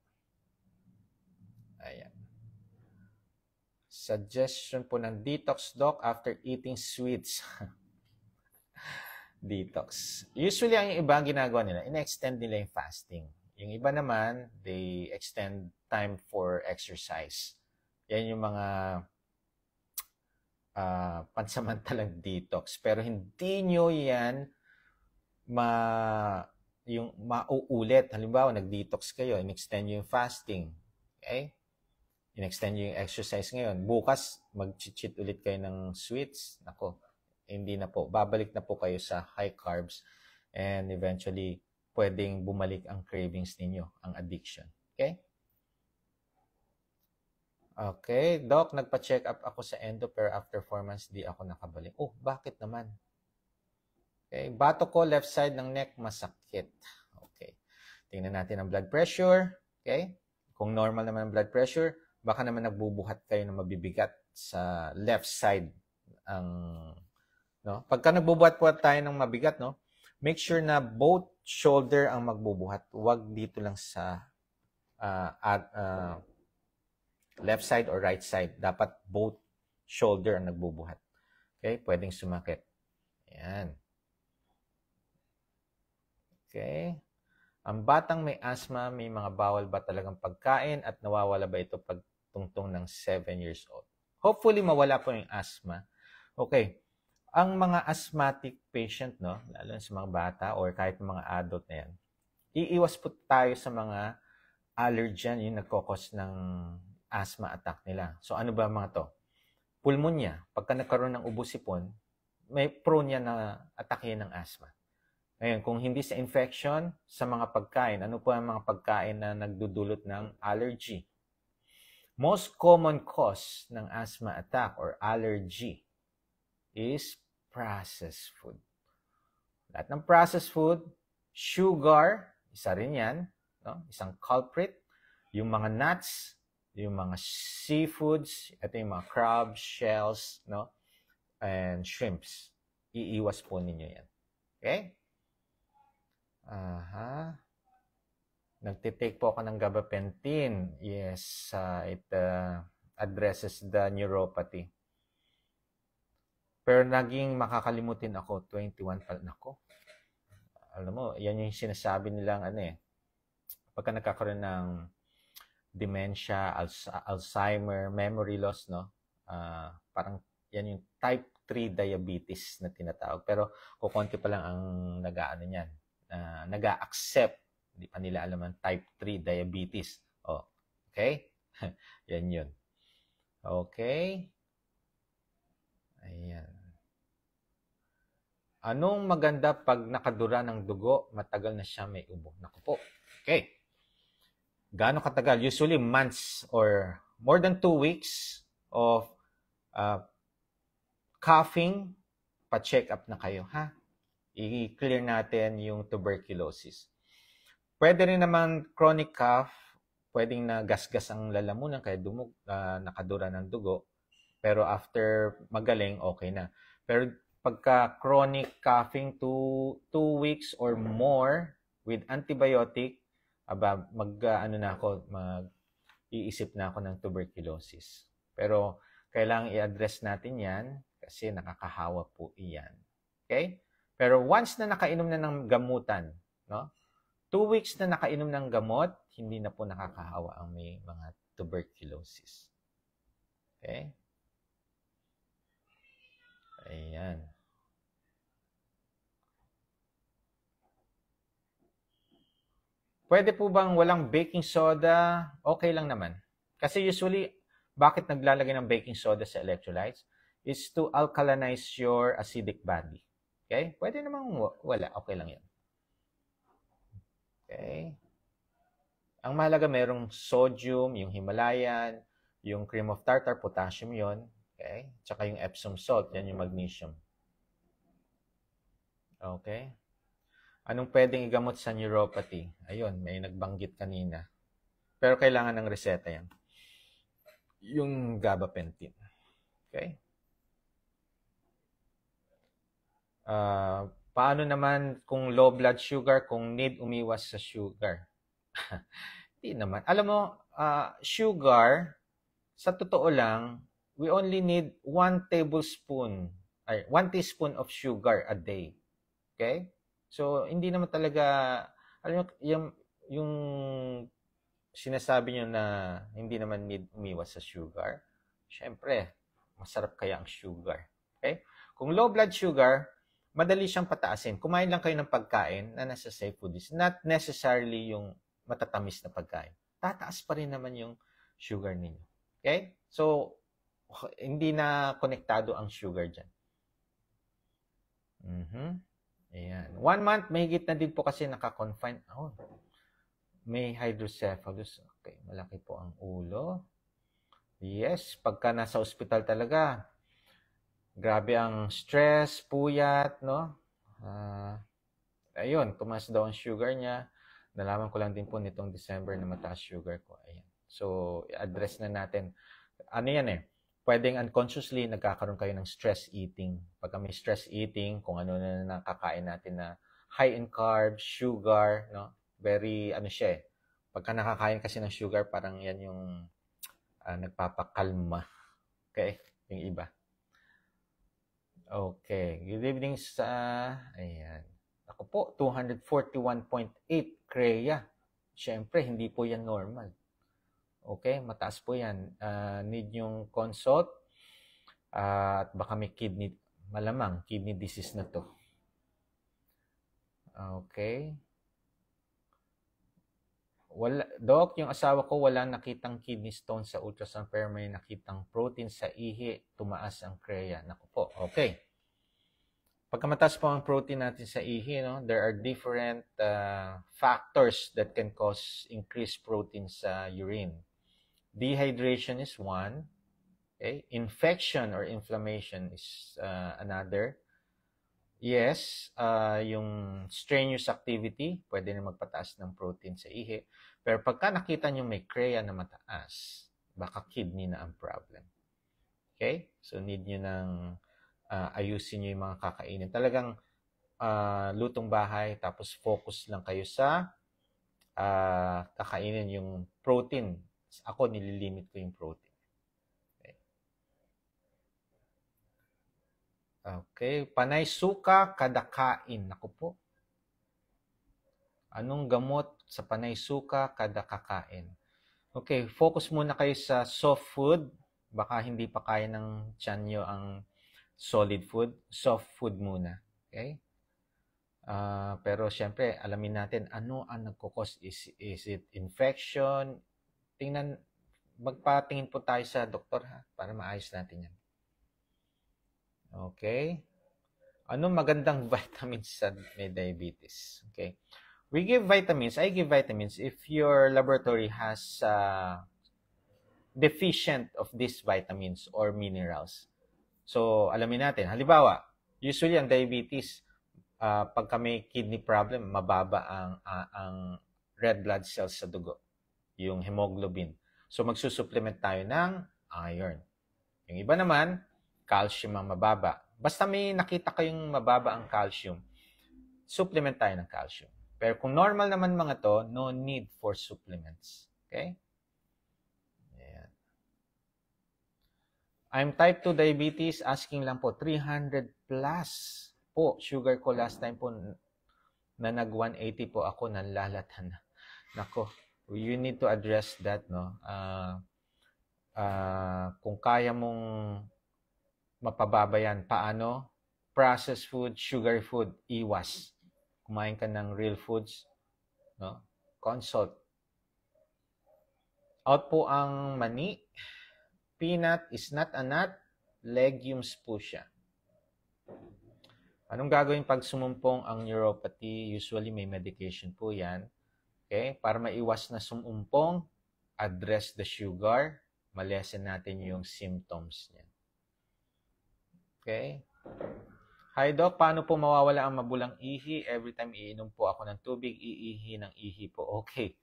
Ayan. Suggestion po ng detox, doc, after eating sweets. Detox. Usually, ang iba ginagawa nila, in-extend nila yung fasting. Yung iba naman, they extend time for exercise. Yan yung mga pansamantalang detox. Pero hindi nyo yan mauulit. Halimbawa, nag-detox kayo, in-extend nyo yung fasting. Okay? In-extend nyo yung exercise ngayon. Bukas, mag-cheat ulit kayo ng sweets. Nako, hindi na po. Babalik na po kayo sa high carbs and eventually, pwedeng bumalik ang cravings ninyo, ang addiction. Okay? Okay, Doc, nagpa-check up ako sa endo pero after 4 months di ako nakabalik. Oh, bakit naman? Okay, bato ko, left side ng neck, masakit. Okay, tingnan natin ang blood pressure. Okay, kung normal naman ang blood pressure, baka naman nagbubuhat kayo ng mabibigat sa left side. No? Pagka nagbubuhat po tayo ng mabigat, no, make sure na both shoulder ang magbubuhat. Huwag dito lang sa left side or right side. Dapat both shoulder ang nagbubuhat. Okay? Pwedeng sumakit. Ayan. Okay? Ang batang may asthma, may mga bawal ba talagang pagkain at nawawala ba ito pag tungtong ng 7 years old? Hopefully, mawala po yung asthma. Okay. Ang mga asthmatic patient, no, lalo sa mga bata or kahit mga adult na yan, iiwas po tayo sa mga allergen, yung nagkokos ng asthma attack nila. So ano ba mga to? Pulmonya. Pagka nagkaroon ng ubo-sipon, may prone yan na atakehin ng asthma. Ngayon, kung hindi sa infection, sa mga pagkain, ano po ang mga pagkain na nagdudulot ng allergy? Most common cause ng asthma attack or allergy is processed food. Lahat ng processed food, sugar, isa rin yan, no? Isang culprit. Yung mga nuts, yung mga seafoods, ito yung mga crabs, shells, no? And shrimps. Iiwas po ninyo yan. Okay? Nagtitake po ako ng gabapentin. Yes, it addresses the neuropathy. Pero naging makakalimutin ako, 21 pa. Nako. Alam mo, yan yung sinasabi nilang pagka nagkakaroon ng dementia, Alzheimer, memory loss, no? Parang yan yung type 3 diabetes na tinatawag. Pero kukunti pa lang ang nag-aano niyan. Nag-a-accept. Hindi pa nila alam ang type 3 diabetes. Oh, okay? Yan yun. Okay? Ayan. Anong maganda pag nakadura ng dugo, matagal na siya may ubo? Naku po. Okay. Gaano katagal? Usually months or more than 2 weeks of coughing, pa-check up na kayo, ha? I-clear natin yung tuberculosis. Pwede rin naman chronic cough, pwedeng nagasgas ang lalamunan kaya nakadura ng dugo. Pero after magaling, okay na. Pero pagka chronic coughing 2 weeks or more with antibiotic, mag-iisip na ako ng tuberculosis. Pero kailangang i-address natin yan kasi nakakahawa po iyan. Okay? Pero once na nakainom na ng gamutan, no? 2 weeks na nakainom ng gamot, hindi na po nakakahawa ang may mga tuberculosis. Okay? Ayan. Pwede po bang walang baking soda? Okay lang naman. Kasi usually, bakit naglalagay ng baking soda sa electrolytes? Is to alkalinize your acidic body. Okay? Pwede namang wala. Okay lang yan. Okay? Ang mahalaga, merong sodium, yung Himalayan, yung cream of tartar, potassium yon. Okay? Tsaka yung Epsom salt, yan yung magnesium. Okay? Anong pwedeng igamot sa neuropathy? Ayun, may nagbanggit kanina. Pero kailangan ng reseta yan. Yung gabapentin. Okay? Paano naman kung low blood sugar, kung need umiwas sa sugar? Hindi naman. Alam mo, sugar, sa totoo lang, we only need 1 teaspoon of sugar a day. Okay? So, hindi naman talaga, alam mo, yung sinasabi nyo na hindi naman need umiwas sa sugar, syempre, masarap kaya ang sugar. Okay? Kung low blood sugar, madali siyang pataasin. Kumain lang kayo ng pagkain na nasa safe food is not necessarily yung matatamis na pagkain. Tataas pa rin naman yung sugar ninyo. Okay? So, hindi na konektado ang sugar dyan. Ayan. 1 month, mahigit na din po kasi naka-confine. May hydrocephalus. Okay, malaki po ang ulo. Yes, pagka nasa ospital talaga, grabe ang stress, puyat, no? Ayun, tumaas daw ang sugar niya. Nalaman ko lang din po nitong December na mataas sugar ko. Ayan. So, address na natin. Ano yan eh? Pwedeng unconsciously nagkakaroon kayo ng stress eating. Pagka may stress eating, kung ano na nakakain natin na high in carbs, sugar, no? Very, ano siya eh. Pagka nakakain kasi ng sugar, parang yan yung nagpapakalma. Okay? Yung iba. Okay. Good evening sa... Ayan. Ako po, 241.8 CREA. Siyempre, hindi po yan normal. Okay? Mataas po yan. Need yung consult. At baka may kidney... Malamang, kidney disease na to. Okay. Doc, yung asawa ko wala nakitang kidney stone sa ultrasound pero may nakitang protein sa ihi, tumaas ang CREA. Naku po, okay. Pagka mataas po ang protein natin sa ihi, no, there are different factors that can cause increased protein sa urine. Dehydration is one. Okay? Infection or inflammation is another. Yes, yung strenuous activity, pwede na magpataas ng protein sa ihi. Pero pagka nakita nyo may CREA na mataas, baka kidney na ang problem. Okay? So, need nyo ng ayusin nyo yung mga kakainin. Talagang lutong bahay, tapos focus lang kayo sa kakainin yung protein. Ako, nililimit ko yung protein. Okay. Panay suka, kada kain. Naku po. Anong gamot sa panay suka, kada kakain? Okay, focus muna kayo sa soft food. Baka hindi pa kaya ng tiyan nyo ang solid food. Soft food muna. Okay? Pero syempre, alamin natin ano ang nagkukos. Is it infection? Magpatingin po tayo sa doktor ha, para maayos natin yan. Okay? Anong magandang vitamins sa may diabetes? Okay. We give vitamins. I give vitamins if your laboratory has deficient of these vitamins or minerals. So, alamin natin. Halimbawa, usually ang diabetes, pagka may kidney problem, mababa ang red blood cells sa dugo, yung hemoglobin. So, magsusupplement tayo ng iron. Yung iba naman, calcium ang mababa. Basta may nakita kayong mababa ang calcium, supplement tayo ng calcium. Pero kung normal naman mga to, no need for supplements. Okay? Ayan. I'm type 2 diabetes, asking lang po, 300 plus po. Sugar ko last time po na nag 180 po ako, nalalatan na. Nako, you need to address that, no? Kung kaya mong mapababa yan, paano? Processed food, sugar food, iwas. Kumain ka ng real foods, no? Consult. Out po ang mani. Peanut is not a nut. Legumes po siya. Anong gagawin pag sumumpong ang neuropathy? Usually may medication po yan. Okay? Para maiwas na sumumpong, address the sugar, malesen natin yung symptoms niya. Okay? Hi Doc, paano po mawawala ang mabulang ihi? Every time iinom po ako ng tubig, iihi ng ihi po. Okay.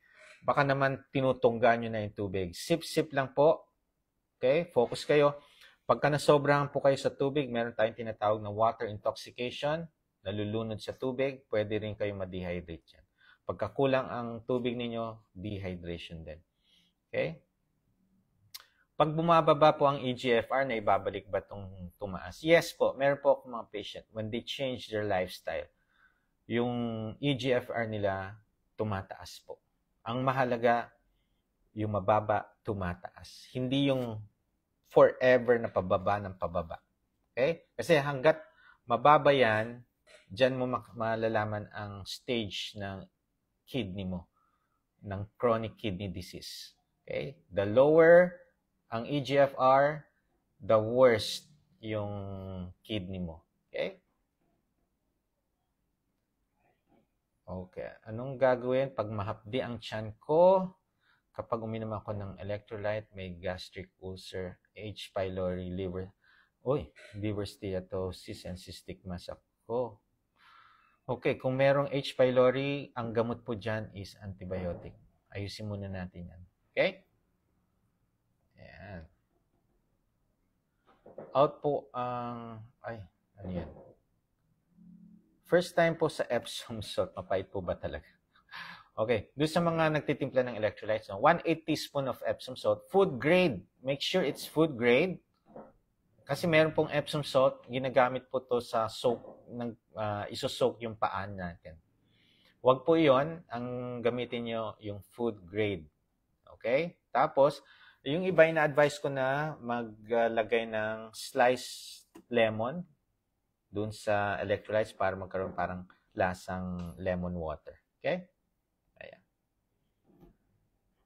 Baka naman tinutungga nyo na yung tubig. Sip-sip lang po. Okay? Focus kayo. Pagka nasobrahan po kayo sa tubig, meron tayong tinatawag na water intoxication, nalulunod sa tubig, pwede rin kayo ma-dehydrate yan. Pagka kulang ang tubig ninyo, dehydration din. Okay? Pag bumababa po ang EGFR, na ibabalik ba itong tumaas? Yes po, meron po akong mga patient, when they change their lifestyle, yung EGFR nila tumataas po. Ang mahalaga, yung mababa, tumataas. Hindi yung forever na pababa ng pababa. Okay? Kasi hanggat mababa yan, dyan mo malalaman ang stage ng kidney mo, ng chronic kidney disease. Okay? The lower ang EGFR, the worst yung kidney mo. Okay? Okay. Anong gagawin pag mahapdi ang tiyan ko? kapag uminom ako ng electrolyte, may gastric ulcer, H. pylori, liver steatosis, and cystic mass ako. Okay, kung merong H. pylori, ang gamot po dyan is antibiotic. Ayusin muna natin yan. Okay? Ayan. Out po ang... ano yan? First time po sa Epsom salt. Mapait po ba talaga? Okay, doon sa mga nagtitimpla ng electrolytes, 1/8 teaspoon of Epsom salt. Food grade. Make sure it's food grade. Kasi meron pong Epsom salt, ginagamit po to sa soak, iso-soak yung paan natin. Huwag po yon, ang gamitin nyo yung food grade. Okay? Tapos, yung iba na-advise ko na maglagay ng sliced lemon dun sa electrolytes para magkaroon parang lasang lemon water. Okay? Ayan.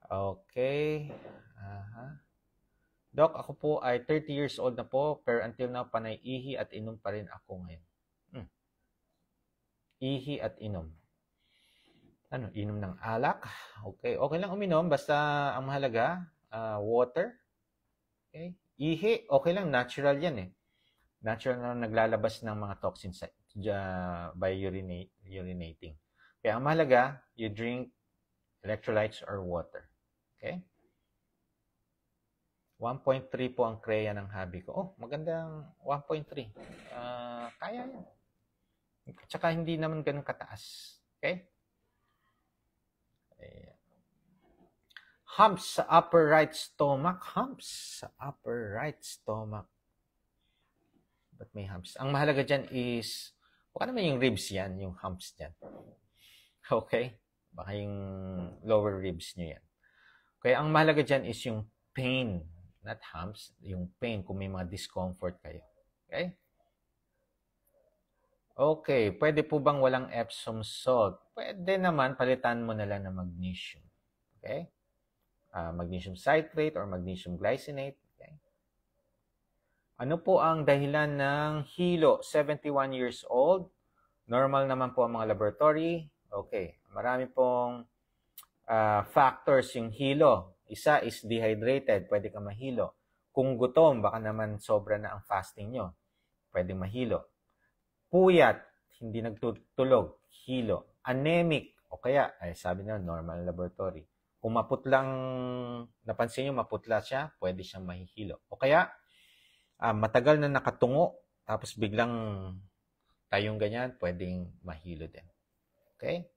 Okay. Doc, ako po ay 30 years old na po, pero until now, panay ihi at inom pa rin ako ngayon. Ihi at inom. Ano, inom ng alak? Okay, okay lang uminom, basta ang mahalaga, water. Okay? Ihi, okay lang, natural yan eh. Natural na naglalabas ng mga toxins by urinating. Kaya ang mahalaga, you drink electrolytes or water. Okay? 1.3 po ang CREA ng hobby ko. Oh, magandang 1.3. Kaya yan. Tsaka hindi naman ganun kataas. Okay? Ayan. Humps sa upper right stomach. Humps sa upper right stomach. Ba't may humps? Ang mahalaga dyan is, baka naman yung ribs yan, yung humps dyan. Okay? Baka yung lower ribs nyo yan. Kaya ang mahalaga dyan is yung pain. Not humps, yung pain kung may mga discomfort kayo. Okay? Okay, pwede po bang walang Epsom salt? Pwede naman, palitan mo na lang ng magnesium. Okay? Magnesium citrate or magnesium glycinate. Okay? Ano po ang dahilan ng hilo? 71 years old. Normal naman po ang mga laboratory. Okay, marami pong factors yung hilo. Isa is dehydrated, pwede ka mahilo. Kung gutom, baka naman sobra na ang fasting nyo, pwede mahilo. Puyat, hindi nagtutulog, hilo. Anemic, o kaya, sabi na, normal laboratory. Kung maputlang, napansin nyo, maputla siya, pwede siyang mahihilo. O kaya, matagal na nakatungo, tapos biglang tayong ganyan, pwedeng mahilo din. Okay?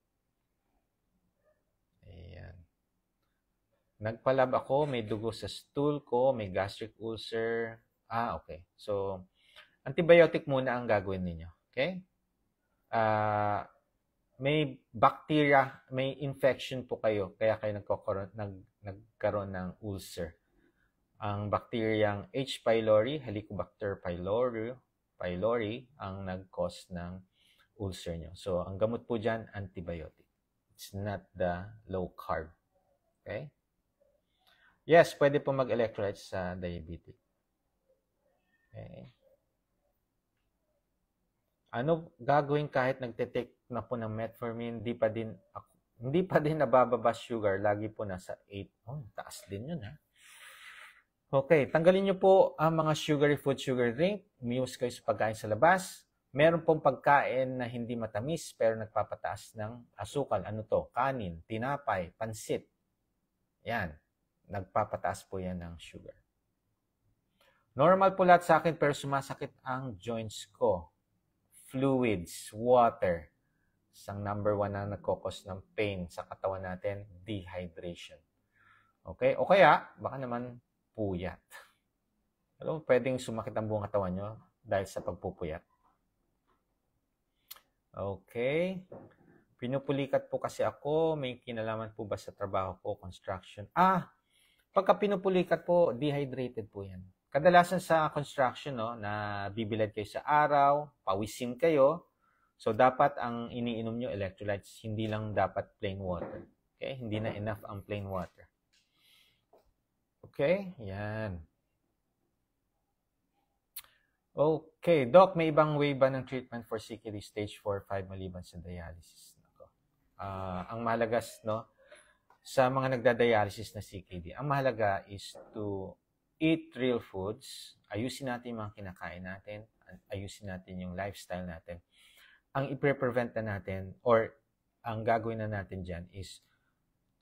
Ayan. Nagpalab ako, may dugo sa stool ko, may gastric ulcer. Okay. So, antibiotic muna ang gagawin ninyo. Okay? May bacteria, may infection po kayo, kaya kayo nagkaroon ng ulcer. Ang bacteriang H. pylori, Helicobacter pylori, ang nag-cause ng ulcer nyo. So, ang gamot po dyan, antibiotic. It's not the low carb. Okay? Yes, pwede po mag-electrolytes sa diabetic. Okay. Ano gagawin kahit nagte-take na po ng metformin, hindi pa din nabababa sugar, lagi po nasa 8. Oh, taas din yun ha. Okay, tanggalin nyo po ang mga sugary food, sugar drink. Umiwas kayo sa pagkain sa labas. Meron pong pagkain na hindi matamis pero nagpapataas ng asukal. Ano to? Kanin, tinapay, pansit. Yan. Nagpapataas po yan ng sugar. Normal po lahat sa akin pero sumasakit ang joints ko. Fluids, water. Isang number 1 na nagkokos ng pain sa katawan natin, dehydration. Okay? O kaya, baka naman puyat. Alam mo, pwedeng sumakit ang buong katawan nyo dahil sa pagpupuyat. Okay. Pinupulikat po kasi ako. May kinalaman po ba sa trabaho ko, construction? Pagka pinupulikat po, dehydrated po yan. Kadalasan sa construction, no, na bibilad kayo sa araw, pawisin kayo. So, dapat ang iniinom nyo electrolytes, hindi lang dapat plain water. Okay? Hindi na enough ang plain water. Okay? Yan. Okay. Doc, may ibang way ba ng treatment for CKD stage 4-5 maliban sa dialysis? Ang mahalagas, no? sa mga nagda-dialysis na CKD, ang mahalaga is to eat real foods, ayusin natin yung mga kinakain natin, ayusin natin yung lifestyle natin. Ang i-prevent na natin or ang gagawin na natin dyan is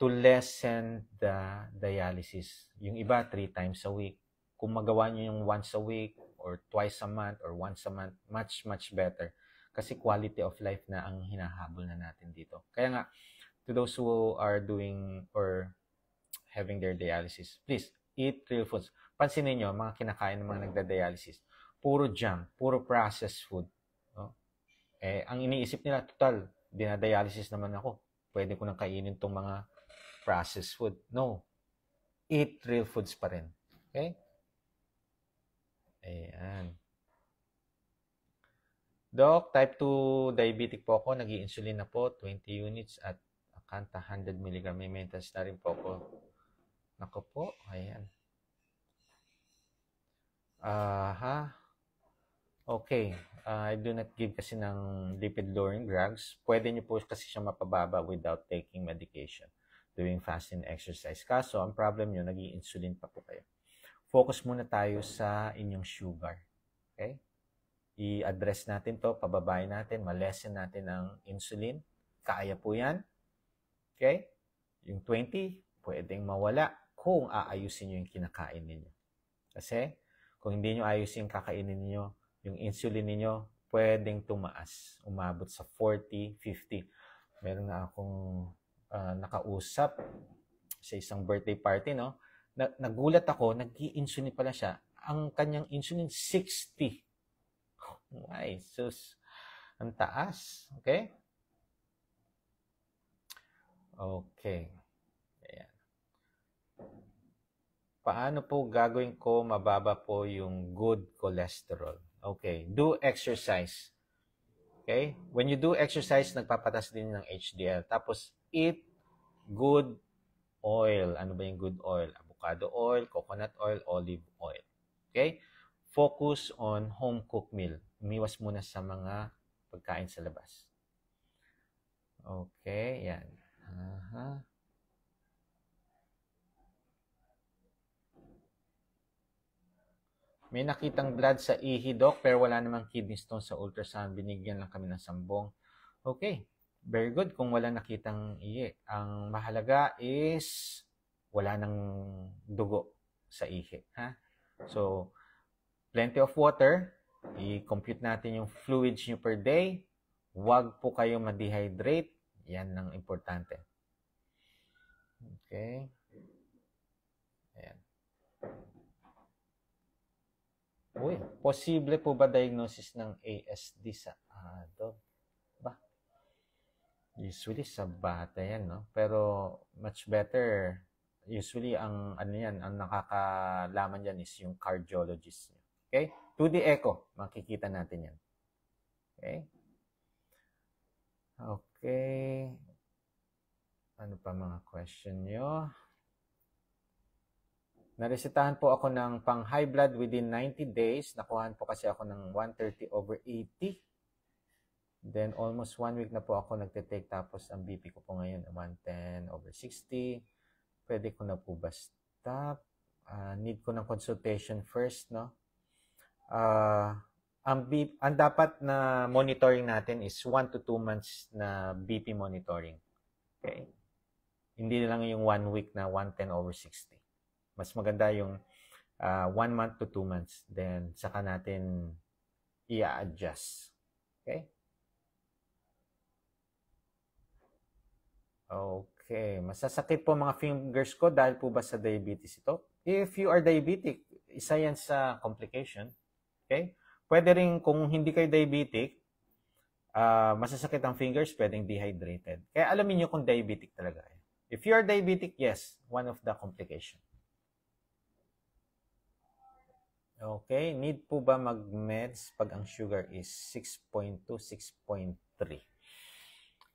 to lessen the dialysis. Yung iba, 3 times a week. Kung magawa nyo yung once a week or twice a month or once a month, much, much better. Kasi quality of life na ang hinahabol na natin dito. Kaya nga, to those who are doing or having their dialysis, please, eat real foods. Pansinin nyo, mga kinakain ng mga nagda-dialysis, puro junk, puro processed food. No? Ang iniisip nila, total, dinadialysis naman ako. Pwede ko nang kainin itong mga processed food. No. Eat real foods pa rin. Okay? Ayan. Doc, type 2 diabetic po ako. Nag-i-insulin na po, 20 units at Acanta 100 mg. May maintenance na rin po ako. Nako po. Ayan. Okay. I do not give kasi ng lipid-lowering drugs. Pwede nyo po kasi siya mapababa without taking medication. Doing fasting exercise. Kaso, ang problem nyo, nag-i-insulin pa po kayo. Focus muna tayo sa inyong sugar. Okay? I-address natin to, pababayin natin, ma-lessen natin ang insulin. Kaya po yan. Okay? Yung 20, pwedeng mawala kung aayusin nyo yung kinakain ninyo. Kasi, kung hindi nyo ayusin yung kakainin ninyo, yung insulin ninyo, pwedeng tumaas. Umabot sa 40, 50. Meron na akong nakausap sa isang birthday party, no? Nagulat ako, nag-i-insulin pala siya. Ang kanyang insulin, 60. Ay, sus. Ang taas. Okay? Okay. Ayan. Paano po gagawin ko mababa po yung good cholesterol? Okay. Do exercise. Okay? When you do exercise, nagpapatas din ng HDL. Tapos, eat good oil. Ano ba yung good oil? Avocado oil, coconut oil, olive oil. Okay? Focus on home-cooked meal. Umiwas muna sa mga pagkain sa labas. Okay, yan. May nakitang blood sa ihi, Doc, pero wala namang kidney stone sa ultrasound. Binigyan lang kami ng sambong. Okay, very good kung wala nakitang ihi. Ang mahalaga is wala nang dugo sa ihi. Ha? So, plenty of water. I-compute natin yung fluids nyo per day. Huwag po kayo ma-dehydrate. Yan ang importante. Okay. Ayan. Uy, posible po ba diagnosis ng ASD sa adult? Ba? Usually sa bata yan, no? Pero much better, usually ang ano yan, ang nakakalaman yan is yung cardiologist. Okay? 2D echo, makikita natin yan. Okay? Okay. Ano pa mga question nyo? Naresetahan po ako ng pang high blood within 90 days. Nakuhaan po kasi ako ng 130/80. Then almost 1 week na po ako nagte-take, tapos ang BP ko po ngayon 110/60. Pwede ko na po ba stop? Need ko ng consultation first, no? Ang dapat na monitoring natin is 1 to 2 months na BP monitoring. Okay? Hindi lang yung 1 week na 110/60. Mas maganda yung 1 month to 2 months. Then, saka natin i-adjust. Okay? Okay. Masasakit po mga fingers ko dahil po ba sa diabetes ito? If you are diabetic, isa yan sa complication. Okay? Pwede rin kung hindi kayo diabetic, masasakit ang fingers, pwedeng dehydrated. Kaya alamin nyo kung diabetic talaga kayo. If you are diabetic, yes, one of the complications. Okay, need po ba mag-meds pag ang sugar is 6.2, 6.3?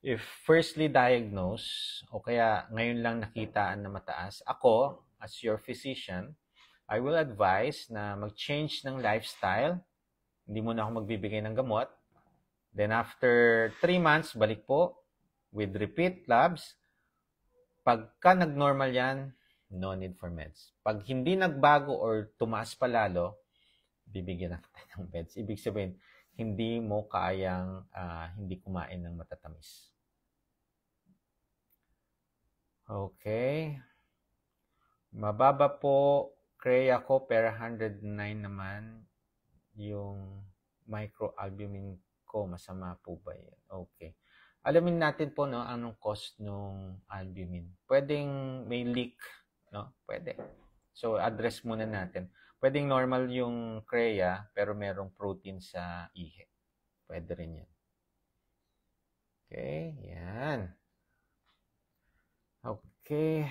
If firstly diagnosed, o kaya ngayon lang nakitaan na mataas, ako, as your physician, I will advise na mag-change ng lifestyle. Hindi muna ako magbibigay ng gamot. Then after 3 months, balik po with repeat labs. Pagka nag-normal yan, no need for meds. Pag hindi nagbago or tumaas pa lalo, bibigyan na tayo ng meds. Ibig sabihin, hindi mo kayang hindi kumain ng matatamis. Okay. Mababa po, CREA ko, pero 109 naman yung microalbumin ko. Masama po ba yan? Okay. Alamin natin po, no, anong cause ng albumin. Pwedeng may leak, no? Pwede. So, address muna natin. Pwedeng normal yung CREA, pero merong protein sa ihi. Pwede rin yan. Okay, yan. Okay.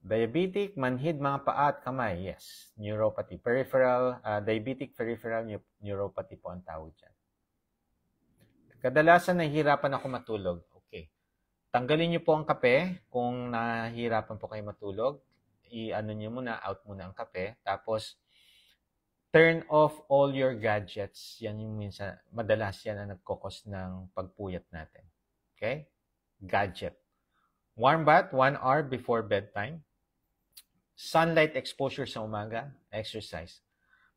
Diabetic, manhid, mga paa at kamay. Yes. Neuropathy. Peripheral, diabetic peripheral neuropathy po ang tawag dyan. Kadalasan nahihirapan ako matulog. Okay. Tanggalin niyo po ang kape kung nahihirapan po kayo matulog. I-ano niyo muna, out muna ang kape. Tapos, turn off all your gadgets. Yan yung minsan, madalas yan ang nagkokos ng pagpuyat natin. Okay? Gadget. Warm bath, 1 hour before bedtime. Sunlight exposure sa umaga. Exercise.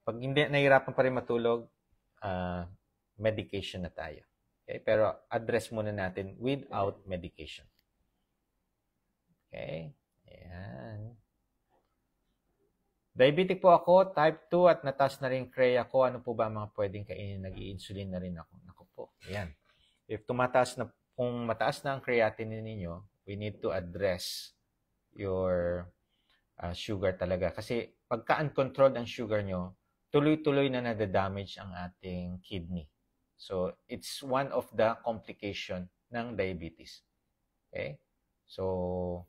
Pag hindi nahihirapan pa rin matulog, medication na tayo. Okay? Pero address muna natin without medication. Okay? Ayan. Diabetic po ako, type 2 at natas na rin CREA ko. Ano po ba mga pwedeng kainin? Nag-i-insulin na rin ako. Naku po. Ayan. If kung mataas na ang creatinine ninyo, we need to address your sugar talaga. Kasi pagka uncontrolled ang sugar nyo, tuloy-tuloy na nadadamage ang ating kidney. So, it's one of the complication ng diabetes. Okay? So,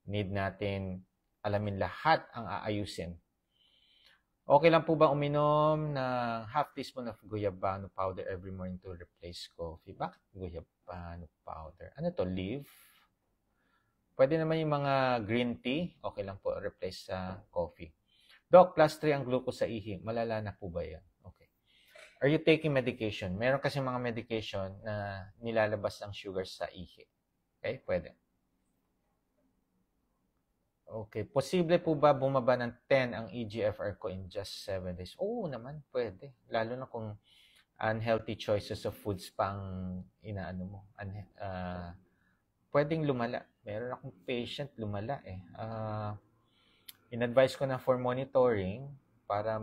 need natin alamin lahat ang aayusin. Okay lang po ba uminom ng half teaspoon of guayabano powder every morning to replace coffee? Bakit guayabano powder? Ano to? Leaf? Pwede naman yung mga green tea. Okay lang po, replace sa coffee. Doc, plus 3 ang glucose sa ihi. Malala na po ba yan? Okay. Are you taking medication? Meron kasi mga medication na nilalabas ang sugar sa ihi. Okay, pwede. Okay. Posible po ba bumaba ng 10 ang eGFR ko in just 7 days? Oo naman, pwede. Lalo na kung unhealthy choices of foods pang inaano mo. Pwedeng lumala. Meron akong patient, lumala eh. In-advise ko na for monitoring para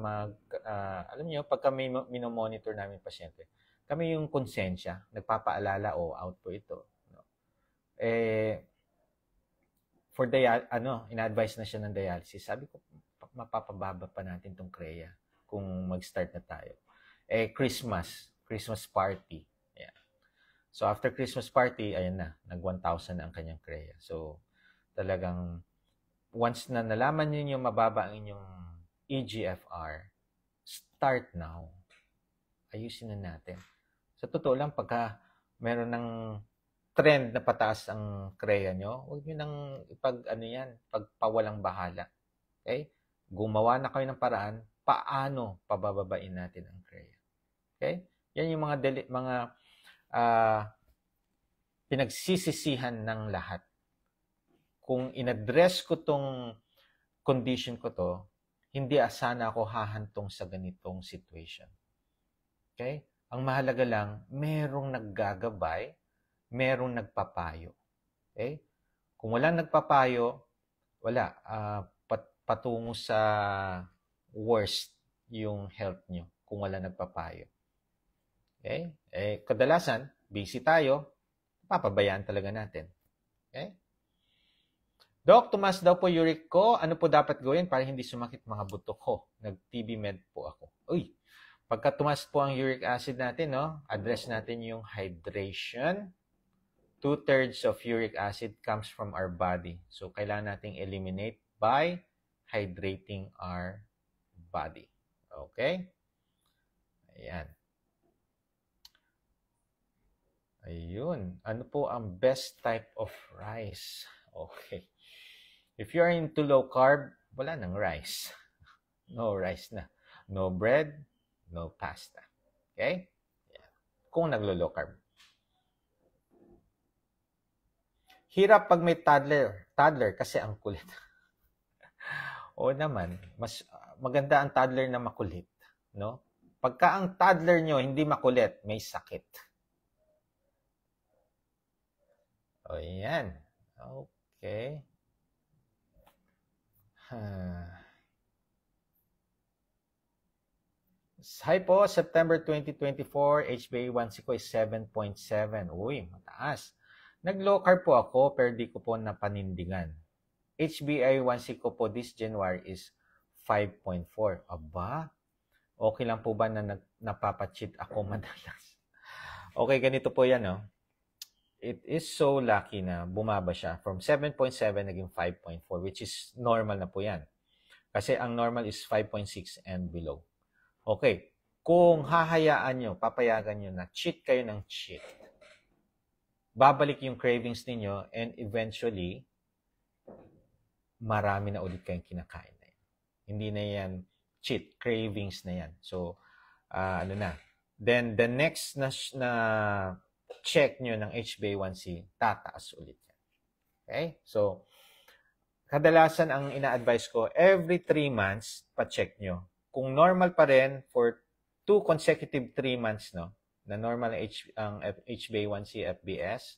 alam niyo, pag kami minomonitor namin pasyente, kami yung konsensya, nagpapaalala, out po ito. No? For in-advise na siya ng dialysis. Sabi ko, mapapababa pa natin tong CREA kung mag-start na tayo. Christmas party. Yeah. So, after Christmas party, ayan na, nag-1,000 na ang kanyang CREA. So, talagang, once na nalaman niyo mababa ang inyong eGFR, start now. Ayusin na natin. Sa totoo lang, pagka meron ng trend na pataas ang CREA nyo, huwag nyo nang pagpawalang bahala. Okay? Gumawa na kayo ng paraan, paano pabababain natin ang CREA. Okay? Yan yung mga pinagsisisihan ng lahat. Kung in-address ko tong condition ko to, hindi sana ako hahantong sa ganitong situation. Okay? Ang mahalaga lang, merong naggagabay, merong nagpapayo. Okay? Kung walang nagpapayo, wala. Patungo sa worst yung health nyo kung wala nagpapayo. Okay? Kadalasan, busy tayo, papabayaan talaga natin. Okay? Doc, tumaas daw po uric ko. Ano po dapat gawin para hindi sumakit mga buto ko? Nag-TB med po ako. Uy, pagka tumaas po ang uric acid natin, no, address natin yung hydration. 2/3 of uric acid comes from our body. So, kailangan nating eliminate by hydrating our body. Okay? Ayan. Ayun. Ano po ang best type of rice? Okay. If you're into low carb, wala nang rice. No rice na. No bread, no pasta. Okay? Ayan. Kung naglo-low carb. Hirap pag may toddler. Toddler kasi ang kulit. Oo naman, mas maganda ang toddler na makulit, no? Pagka ang toddler nyo hindi makulit, may sakit. O yan. Okay. Hi po, September 2024, HbA1c ko is 7.7. Uy, mataas. Nag-low carb po ako, pero di ko po napanindigan. HbA1c ko po this January is 5.4. Aba, okay lang po ba na napapacheat ako madalas? Okay, ganito po yan, no? It is so lucky na bumaba siya. From 7.7 naging 5.4, which is normal na po yan. Kasi ang normal is 5.6 and below. Okay, kung hahayaan nyo, papayagan nyo na cheat kayo ng cheat, babalik yung cravings ninyo and eventually, marami na ulit kayong kinakain na yan. Hindi na yan cheat, cravings na yan. So, ano na. Then, the next na check nyo ng HbA1c, tataas ulit yan. Okay? So, kadalasan ang ina-advise ko, every 3 months, pa-check nyo. Kung normal pa rin, for 2 consecutive 3 months, no, na normal ang HbA1c, FBS,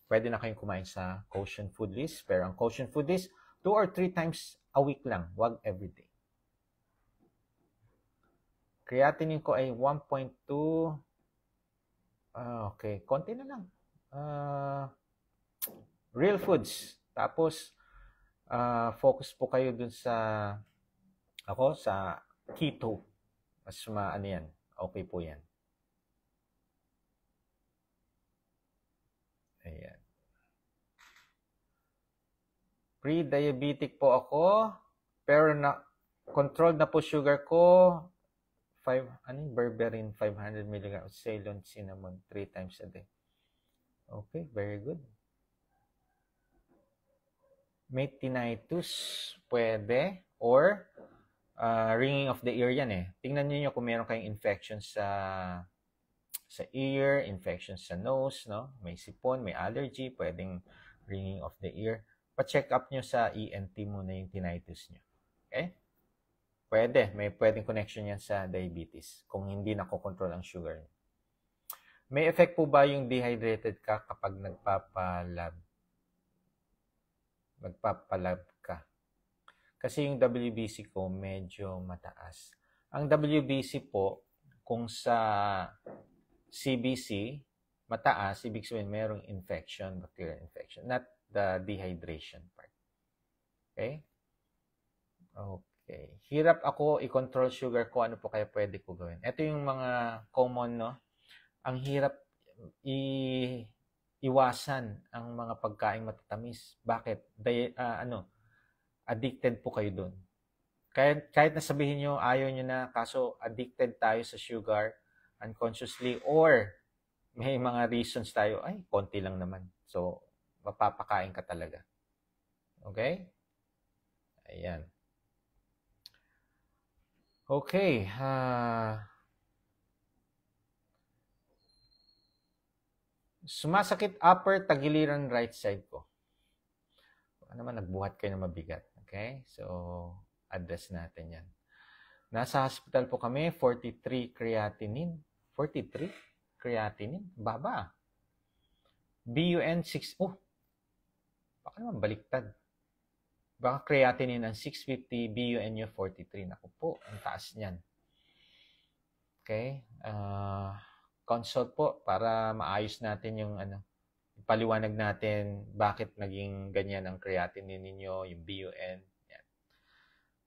pwede na kayong kumain sa Quotient Food List. Pero ang Quotient Food List, 2 or 3 times a week lang, wag everyday. Creatinine ko ay 1.2. Okay, konti na lang. Real foods. Tapos, focus po kayo dun sa keto. Mas ano yan. Okay po yan. Ayan. Pre-diabetic po ako, pero controlled na po sugar ko. Berberine 500 mg, Ceylon cinnamon 3 times a day. Okay, very good. May tinnitus, pwede, or ringing of the ear yan eh. Tingnan niyo kung meron kayong infection sa ear, infection sa nose, no? May sipon, may allergy, pwedeng ringing of the ear. Pa-check up nyo sa ENT muna yung tinnitus nyo. Okay? Pwede. May pwedeng connection yan sa diabetes kung hindi nakokontrol ang sugar. May effect po ba yung dehydrated ka kapag nagpapalab ka? Kasi yung WBC ko medyo mataas. Ang WBC po, kung sa CBC, mataas, ibig sabihin merong infection, bacterial infection, not the dehydration part. Okay? Okay. Hirap ako i-control sugar ko, ano po kaya pwede ko gawin? Ito yung mga common, no? Ang hirap iwasan ang mga pagkain matatamis. Bakit? Addicted po kayo doon. Kahit nasabihin nyo, ayaw nyo na, kaso addicted tayo sa sugar unconsciously, or may mga reasons tayo, ay, konti lang naman. So, mapapakain ka talaga. Okay? Ayan. Okay. Sumasakit upper tagiliran right side ko. Ano naman, nagbuhat kayo ng mabigat. Okay? So, address natin yan. Nasa hospital po kami, 43 creatinine. 43? Creatinine? Baba. BUN 6. Oh, baka naman baliktad. Baka creatinine ang 650, BUN nyo 43. Naku po, ang taas niyan. Okay? Consult po para maayos natin yung paliwanag natin bakit naging ganyan ang creatinine ninyo, yung BUN. Yan.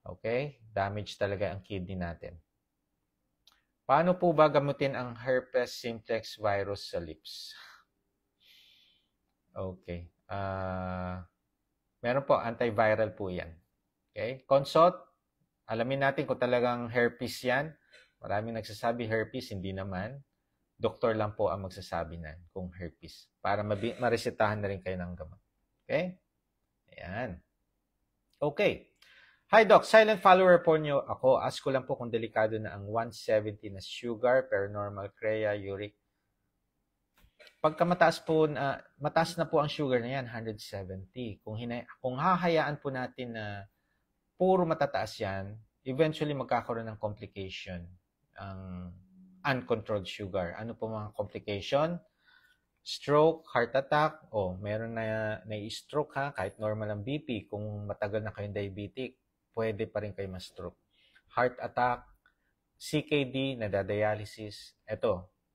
Okay? Damage talaga ang kidney natin. Paano po ba gamutin ang herpes simplex virus sa lips? Okay. Meron po, antiviral po yan. Okay? Consult. Alamin natin kung talagang herpes yan. Maraming nagsasabi herpes, hindi naman. Doktor lang po ang magsasabi na kung herpes. Para maresetahan na rin kayo ng gamot. Okay? Ayan. Okay. Hi Doc, silent follower po nyo ako. Ask ko lang po kung delikado na ang 170 na sugar, per normal CREA, uric. Pagka mataas na po ang sugar na yan, 170. Kung hahayaan po natin na puro matataas yan, eventually magkakaroon ng complication ang uncontrolled sugar. Ano po mga complication? Stroke, heart attack, meron na stroke ha, kahit normal ang BP, kung matagal na kayong diabetic, pwede pa rin kayo ma-stroke. Heart attack, CKD, nadadialysis,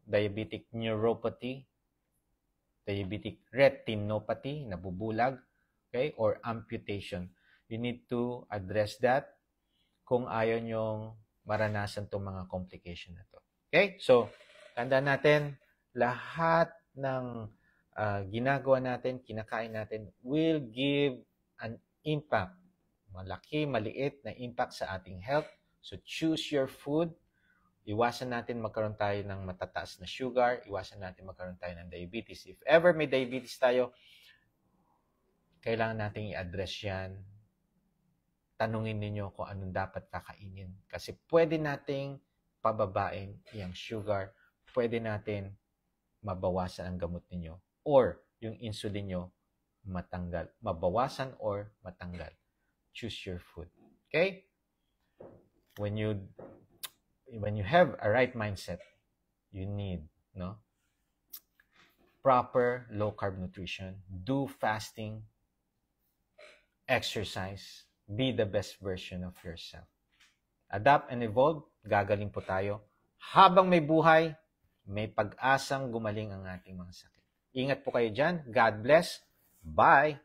diabetic neuropathy, diabetic retinopathy, nabubulag, okay, or amputation. You need to address that kung ayaw nyong maranasan itong mga complication na to. Okay? So, tandaan natin, lahat ng ginagawa natin, kinakain natin, will give an impact. Malaki, maliit na impact sa ating health. So, choose your food. Iwasan natin magkaroon tayo ng matataas na sugar. Iwasan natin magkaroon tayo ng diabetes. If ever may diabetes tayo, kailangan natin i-address yan. Tanungin ninyo kung anong dapat kakainin. Kasi pwede nating pababain yung sugar. Pwede natin mabawasan ang gamot ninyo. Or yung insulin nyo matanggal. Mabawasan or matanggal. Choose your food. Okay? When you have a right mindset, you need proper low-carb nutrition, do fasting, exercise, be the best version of yourself. Adapt and evolve, gagaling po tayo. Habang may buhay, may pag-asang gumaling ang ating mga sakit. Ingat po kayo dyan. God bless. Bye!